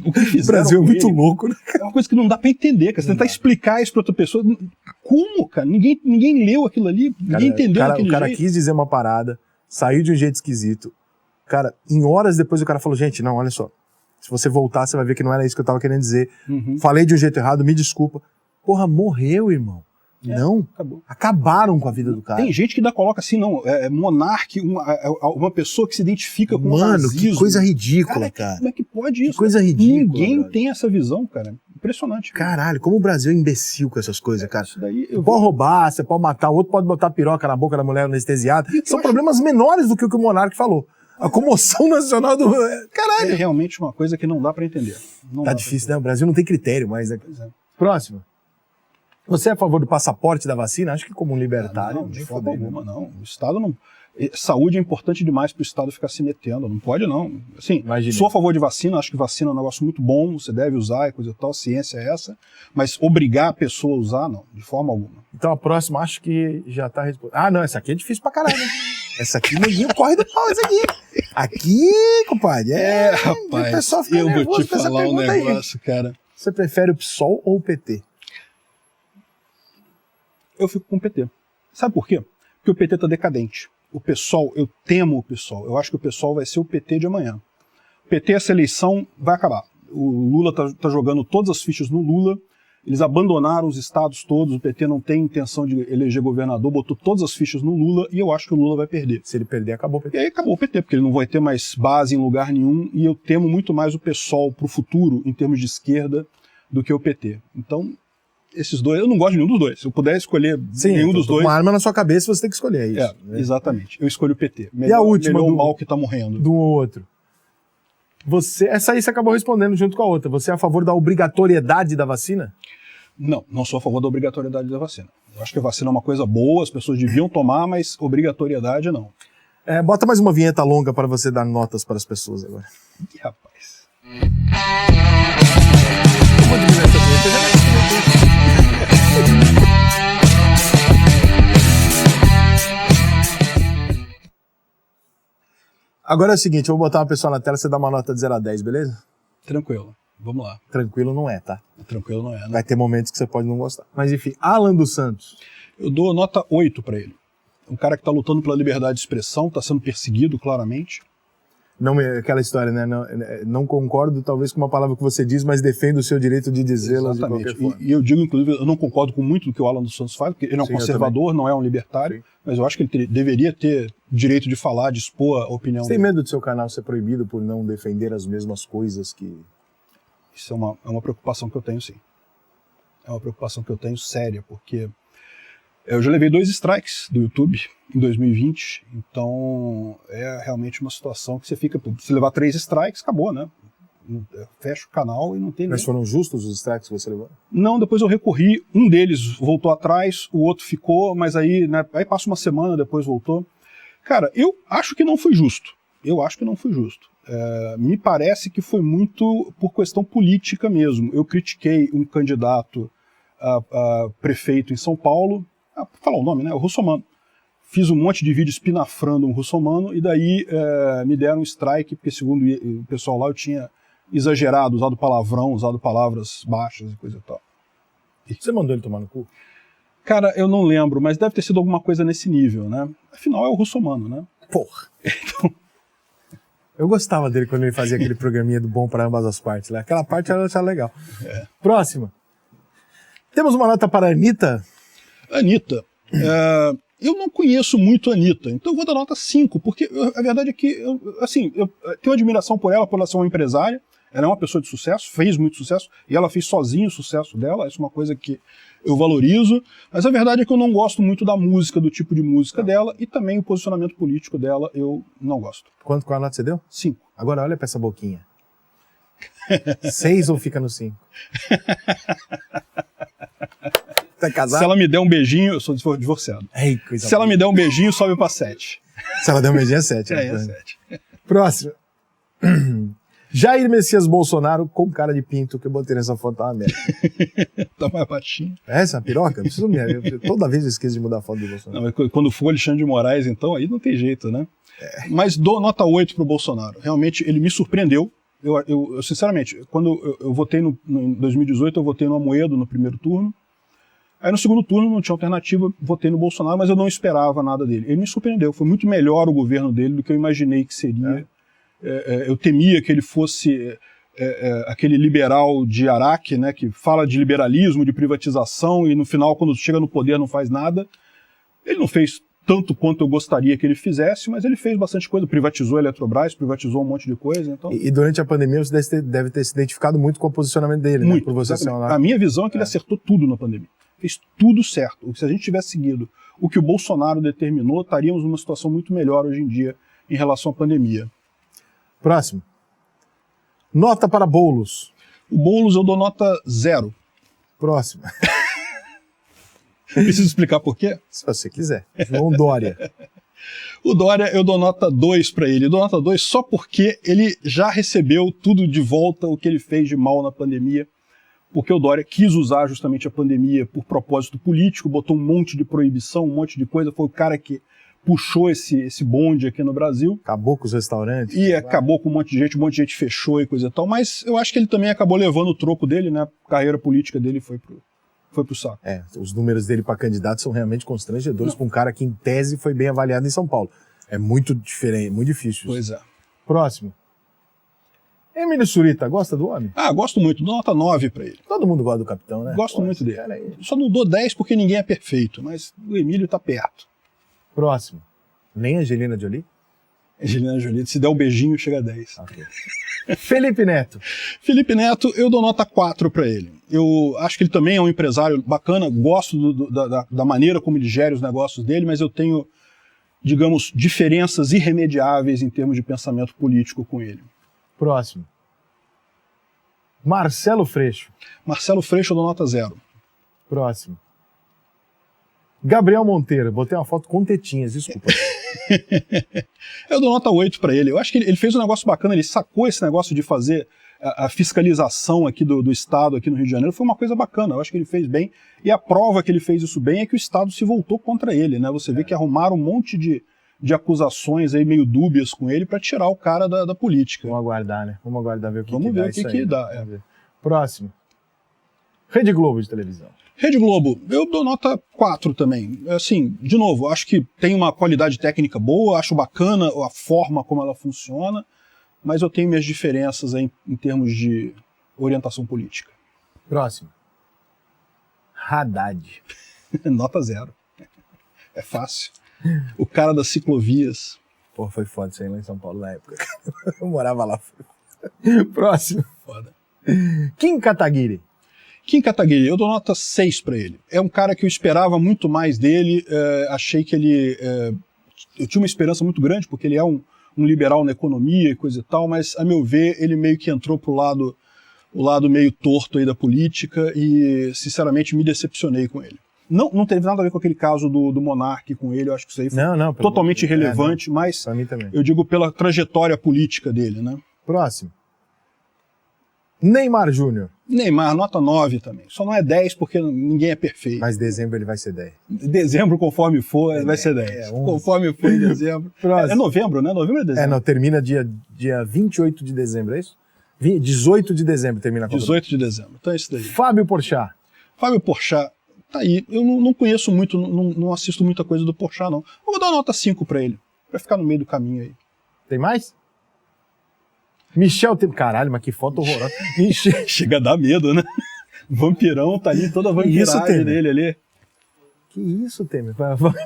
o que fizeram o Brasil é muito louco, né? É uma coisa que não dá pra entender, cara. Você tentar explicar isso pra outra pessoa. Como, cara? Ninguém leu aquilo ali, ninguém entendeu aquilo. O cara quis dizer uma parada, saiu de um jeito esquisito. Cara, em horas depois o cara falou, gente, não, olha só. Se você voltar, você vai ver que não era isso que eu tava querendo dizer. Falei de um jeito errado, me desculpa. Porra, morreu, irmão. Não? Acabou. Acabaram com a vida do cara. Tem gente que ainda coloca assim, não, monarca, uma pessoa que se identifica com o Mano, nazismo. que coisa ridícula, cara. Como é que pode isso? Que coisa ridícula. Ninguém brother. tem essa visão, cara. Impressionante. Caralho, como o Brasil é imbecil com essas coisas, cara. Isso daí Você pode roubar, você pode matar, o outro pode botar piroca na boca da mulher anestesiada. São problemas menores do que o que o Monark falou. A comoção nacional do... Caralho. é realmente uma coisa que não dá pra entender. Não Tá dá difícil, né? O Brasil não tem critério mais. Né? Pois é. Próximo. Você é a favor do passaporte da vacina? Acho que como um libertário. Não, de nem forma fodendo. alguma, não. O Estado não... Saúde é importante demais pro Estado ficar se metendo. Não pode, não. Assim, Imagina. sou a favor de vacina, acho que vacina é um negócio muito bom, você deve usar e coisa e tal, ciência é essa. Mas obrigar a pessoa a usar, não. De forma alguma. Então a próxima acho que já tá respondendo. Ah, não, essa aqui é difícil pra caralho. Né? Essa aqui, neguinho, corre do pau, essa aqui. Aqui, compadre. O pessoal fica eu vou nervoso te com essa falar um pergunta aí. negócio, cara. Você prefere o PSOL ou o PT? Eu fico com o PT. Sabe por quê? Porque o PT tá decadente. O PSOL, eu temo o PSOL. Eu acho que o PSOL vai ser o PT de amanhã. O PT, essa eleição, vai acabar. O Lula tá jogando todas as fichas no Lula. Eles abandonaram os estados todos. O PT não tem intenção de eleger governador, botou todas as fichas no Lula e eu acho que o Lula vai perder. Se ele perder, acabou o PT. E aí acabou o PT, porque ele não vai ter mais base em lugar nenhum. E eu temo muito mais o PSOL pro futuro, em termos de esquerda, do que o PT. Então, esses dois, eu não gosto de nenhum dos dois. Se eu puder escolher nenhum dos dois... Uma arma na sua cabeça, você tem que escolher, é isso. Né? Exatamente. Eu escolho o PT. E a última melhor do o mal que tá morrendo. Do outro. Essa aí você acabou respondendo junto com a outra. Você é a favor da obrigatoriedade da vacina? Não, não sou a favor da obrigatoriedade da vacina. Eu acho que a vacina é uma coisa boa, as pessoas deviam tomar, mas obrigatoriedade não. Bota mais uma vinheta longa para você dar notas para as pessoas agora. Ih, rapaz. Eu vou diminuir essa vinheta, Agora é o seguinte, eu vou botar uma pessoa na tela, você dá uma nota de 0 a 10, beleza? Tranquilo. Vamos lá. Tranquilo não é, tá? Tranquilo não é, né? Vai ter momentos que você pode não gostar. Mas enfim, Alan dos Santos. Eu dou nota 8 pra ele. Um cara que tá lutando pela liberdade de expressão, tá sendo perseguido, claramente. Não, aquela história, né? Não concordo, talvez, com uma palavra que você diz, mas defendo o seu direito de dizê-la de qualquer forma. E eu digo, inclusive, eu não concordo com muito do que o Alan dos Santos faz, porque ele é um conservador, não é um libertário, Sim. Mas eu acho que ele deveria ter direito de falar, de expor a opinião Você tem dele. medo do seu canal ser proibido por não defender as mesmas coisas que... Isso é uma preocupação que eu tenho, sim. É uma preocupação que eu tenho séria, porque eu já levei 2 strikes do YouTube em 2020, então é realmente uma situação que você fica... Se levar 3 strikes, acabou, né? Fecha o canal e não tem... Mas foram justos os strikes que você levou? Não, depois eu recorri, um deles voltou atrás, o outro ficou, mas aí, né, aí passa uma semana, depois voltou. Cara, eu acho que não foi justo. Me parece que foi muito por questão política mesmo. Eu critiquei um candidato a prefeito em São Paulo, vou falar o nome, né? O Russomano. Fiz um monte de vídeo espinafrando um Russomano e daí me deram um strike, porque segundo o pessoal lá eu tinha exagerado, usado palavrão, usado palavras baixas e coisa e tal. Você mandou ele tomar no cu? Cara, eu não lembro, mas deve ter sido alguma coisa nesse nível, né? Afinal é o Russomano, né? Porra. Eu gostava dele quando ele fazia aquele programinha do Bom para Ambas as Partes. Né? Aquela parte eu achava legal. Próxima. Temos uma nota para a Anitta. Anitta. Eu não conheço muito a Anitta, então eu vou dar nota 5, porque a verdade é que eu tenho admiração por ela ser uma empresária. Ela é uma pessoa de sucesso, fez muito sucesso, e ela fez sozinha o sucesso dela, isso é uma coisa que eu valorizo, mas a verdade é que eu não gosto muito da música, do tipo de música dela, e também o posicionamento político dela eu não gosto. Qual a nota você deu? 5. Agora olha pra essa boquinha. 6 ou fica no 5? Tá casado? Se ela me der um beijinho, eu sou divorciado. Ei, coisa Se ela me der um beijinho, sobe pra 7. Se ela der um beijinho é 7. É 7. Próximo. Jair Messias Bolsonaro com cara de pinto, que eu botei nessa foto, tá uma merda. Tá mais baixinho. Essa é uma piroca? Toda vez eu esqueço de mudar a foto do Bolsonaro. Não, mas quando for Alexandre de Moraes, então, aí não tem jeito, né? Mas dou nota 8 pro Bolsonaro. Realmente, ele me surpreendeu. Eu sinceramente, quando eu votei em 2018, eu votei no Amoedo no primeiro turno. Aí no segundo turno não tinha alternativa, votei no Bolsonaro, mas eu não esperava nada dele. Ele me surpreendeu, foi muito melhor o governo dele do que eu imaginei que seria. Eu temia que ele fosse aquele liberal de Araque, né, que fala de liberalismo, de privatização, e no final, quando chega no poder, não faz nada. Ele não fez tanto quanto eu gostaria que ele fizesse, mas ele fez bastante coisa. Privatizou a Eletrobras, privatizou um monte de coisa. Então... E durante a pandemia você deve ter se identificado muito com o posicionamento dele, muito, né? Por você ser a minha visão é que ele acertou tudo na pandemia. Fez tudo certo. Se a gente tivesse seguido o que o Bolsonaro determinou, estaríamos numa situação muito melhor hoje em dia em relação à pandemia. Próximo. Nota para Boulos. O Boulos eu dou nota 0. Próximo. Preciso explicar por quê? Se você quiser. João Dória. O Dória eu dou nota 2 para ele. Eu dou nota 2 só porque ele já recebeu tudo de volta o que ele fez de mal na pandemia, porque o Dória quis usar justamente a pandemia por propósito político, botou um monte de proibição, um monte de coisa, foi o cara que puxou esse bonde aqui no Brasil. Acabou com os restaurantes. E acabou com um monte de gente fechou e coisa e tal, mas eu acho que ele também acabou levando o troco dele, né? A carreira política dele foi pro saco. Os números dele para candidato são realmente constrangedores para um cara que, em tese, foi bem avaliado em São Paulo. É muito diferente, muito difícil. Pois é. Próximo. Emílio Surita, gosta do homem? Gosto muito, dou nota 9 para ele. Todo mundo gosta do capitão, né? Gosto muito dele. Só não dou 10 porque ninguém é perfeito, mas o Emílio tá perto. Próximo. Nem Angelina Jolie? Angelina Jolie, se der um beijinho, chega a 10. Okay. Felipe Neto. Felipe Neto, eu dou nota 4 para ele. Eu acho que ele também é um empresário bacana, gosto da maneira como ele gera os negócios dele, mas eu tenho, digamos, diferenças irremediáveis em termos de pensamento político com ele. Próximo. Marcelo Freixo. Marcelo Freixo, eu dou nota 0. Próximo. Gabriel Monteiro. Botei uma foto com tetinhas, desculpa. Eu dou nota 8 para ele. Eu acho que ele fez um negócio bacana, ele sacou esse negócio de fazer a fiscalização aqui do Estado, aqui no Rio de Janeiro, foi uma coisa bacana. Eu acho que ele fez bem. E a prova que ele fez isso bem é que o Estado se voltou contra ele, né? Você vê que arrumaram um monte de acusações aí meio dúbias com ele para tirar o cara da política. Vamos aguardar, né? Vamos aguardar ver o que Vamos que ver dá o que, isso que aí. dá. Próximo. Rede Globo de televisão. Rede Globo, eu dou nota 4 também. Assim, de novo, acho que tem uma qualidade técnica boa, acho bacana a forma como ela funciona, mas eu tenho minhas diferenças aí em termos de orientação política. Próximo. Haddad. Nota 0. É fácil. O cara das ciclovias. Pô, foi foda isso aí lá em São Paulo na época. Eu morava lá. Próximo. Foda. Kim Kataguiri. Kim Kataguiri, eu dou nota 6 para ele. É um cara que eu esperava muito mais dele, achei que ele... eu tinha uma esperança muito grande, porque ele é um liberal na economia e coisa e tal, mas, a meu ver, ele meio que entrou pro o lado meio torto aí da política e, sinceramente, me decepcionei com ele. Não teve nada a ver com aquele caso do Monark com ele, eu acho que isso aí foi totalmente irrelevante, mas pra mim também. Eu digo pela trajetória política dele, né? Próximo. Neymar Júnior. Neymar, nota 9 também. Só não é 10 porque ninguém é perfeito. Mas dezembro ele vai ser 10. Dezembro, conforme for, vai ser 10. Conforme for em dezembro. É novembro, né? Novembro é dezembro. Não, termina dia 28 de dezembro, é isso? 18 de dezembro termina a Copa. 18 de dezembro. Então é isso daí. Fábio Porchat. Fábio Porchat, tá aí. Eu não conheço muito, não assisto muita coisa do Porchat, não. Vou dar uma nota 5 pra ele. Pra ficar no meio do caminho aí. Tem mais? Michel Temer. Caralho, mas que foto horrorosa. Chega a dar medo, né? Vampirão tá ali, toda a vampiragem dele ali. Que isso, Temer?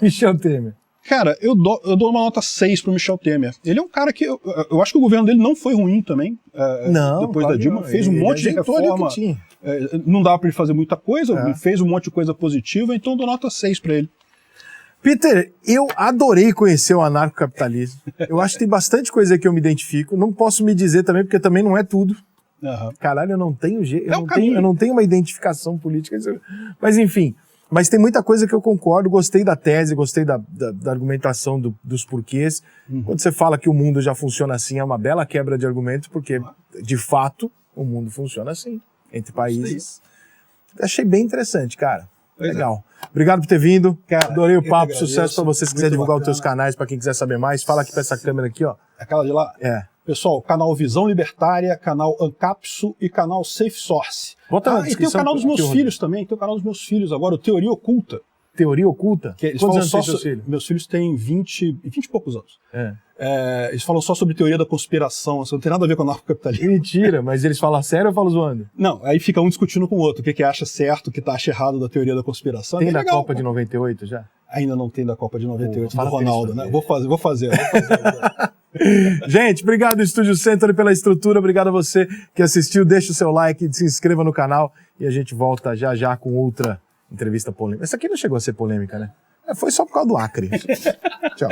Michel Temer. Cara, eu dou uma nota 6 pro Michel Temer. Ele é um cara que... Eu acho que o governo dele não foi ruim também. Não, depois da Dilma. Fez um monte de reforma. Não dava pra ele fazer muita coisa. Fez um monte de coisa positiva. Então eu dou nota 6 pra ele. Peter, eu adorei conhecer o anarcocapitalismo. Eu acho que tem bastante coisa que eu me identifico. Não posso me dizer também, porque também não é tudo. Uhum. Caralho, eu não tenho jeito. Eu não tenho uma identificação política. Mas enfim. Mas tem muita coisa que eu concordo. Gostei da tese, gostei da argumentação dos porquês. Quando você fala que o mundo já funciona assim, é uma bela quebra de argumento, porque, de fato, o mundo funciona assim, entre países. Achei bem interessante, cara. Legal. Obrigado por ter vindo. Cara, adorei o papo. Sucesso pra você. Se quiser divulgar os teus canais, pra quem quiser saber mais, fala aqui pra essa câmera aqui, ó. Aquela de lá? Pessoal, canal Visão Libertária, canal Ancapso e canal Safe Source. Bota na e tem o canal dos meus filhos também. Tem o canal dos meus filhos agora, o Teoria Oculta. teoria oculta? Eles Quantos falam anos só tem seus filhos? Meus filhos têm 20 e poucos anos. Eles falam só sobre teoria da conspiração, isso não tem nada a ver com anarcocapitalismo. Mentira, mas eles falam sério ou falam zoando? Não, aí fica um discutindo com o outro, o que acha certo, o que acha errado da teoria da conspiração. Tem da legal, Copa de 98 já? Ainda não tem da Copa de 98 Pô, do Ronaldo, né? Vou fazer. Gente, obrigado Estúdio Century pela estrutura, obrigado a você que assistiu, deixa o seu like, se inscreva no canal e a gente volta já com outra entrevista polêmica. Essa aqui não chegou a ser polêmica, né? Foi só por causa do Acre. Tchau.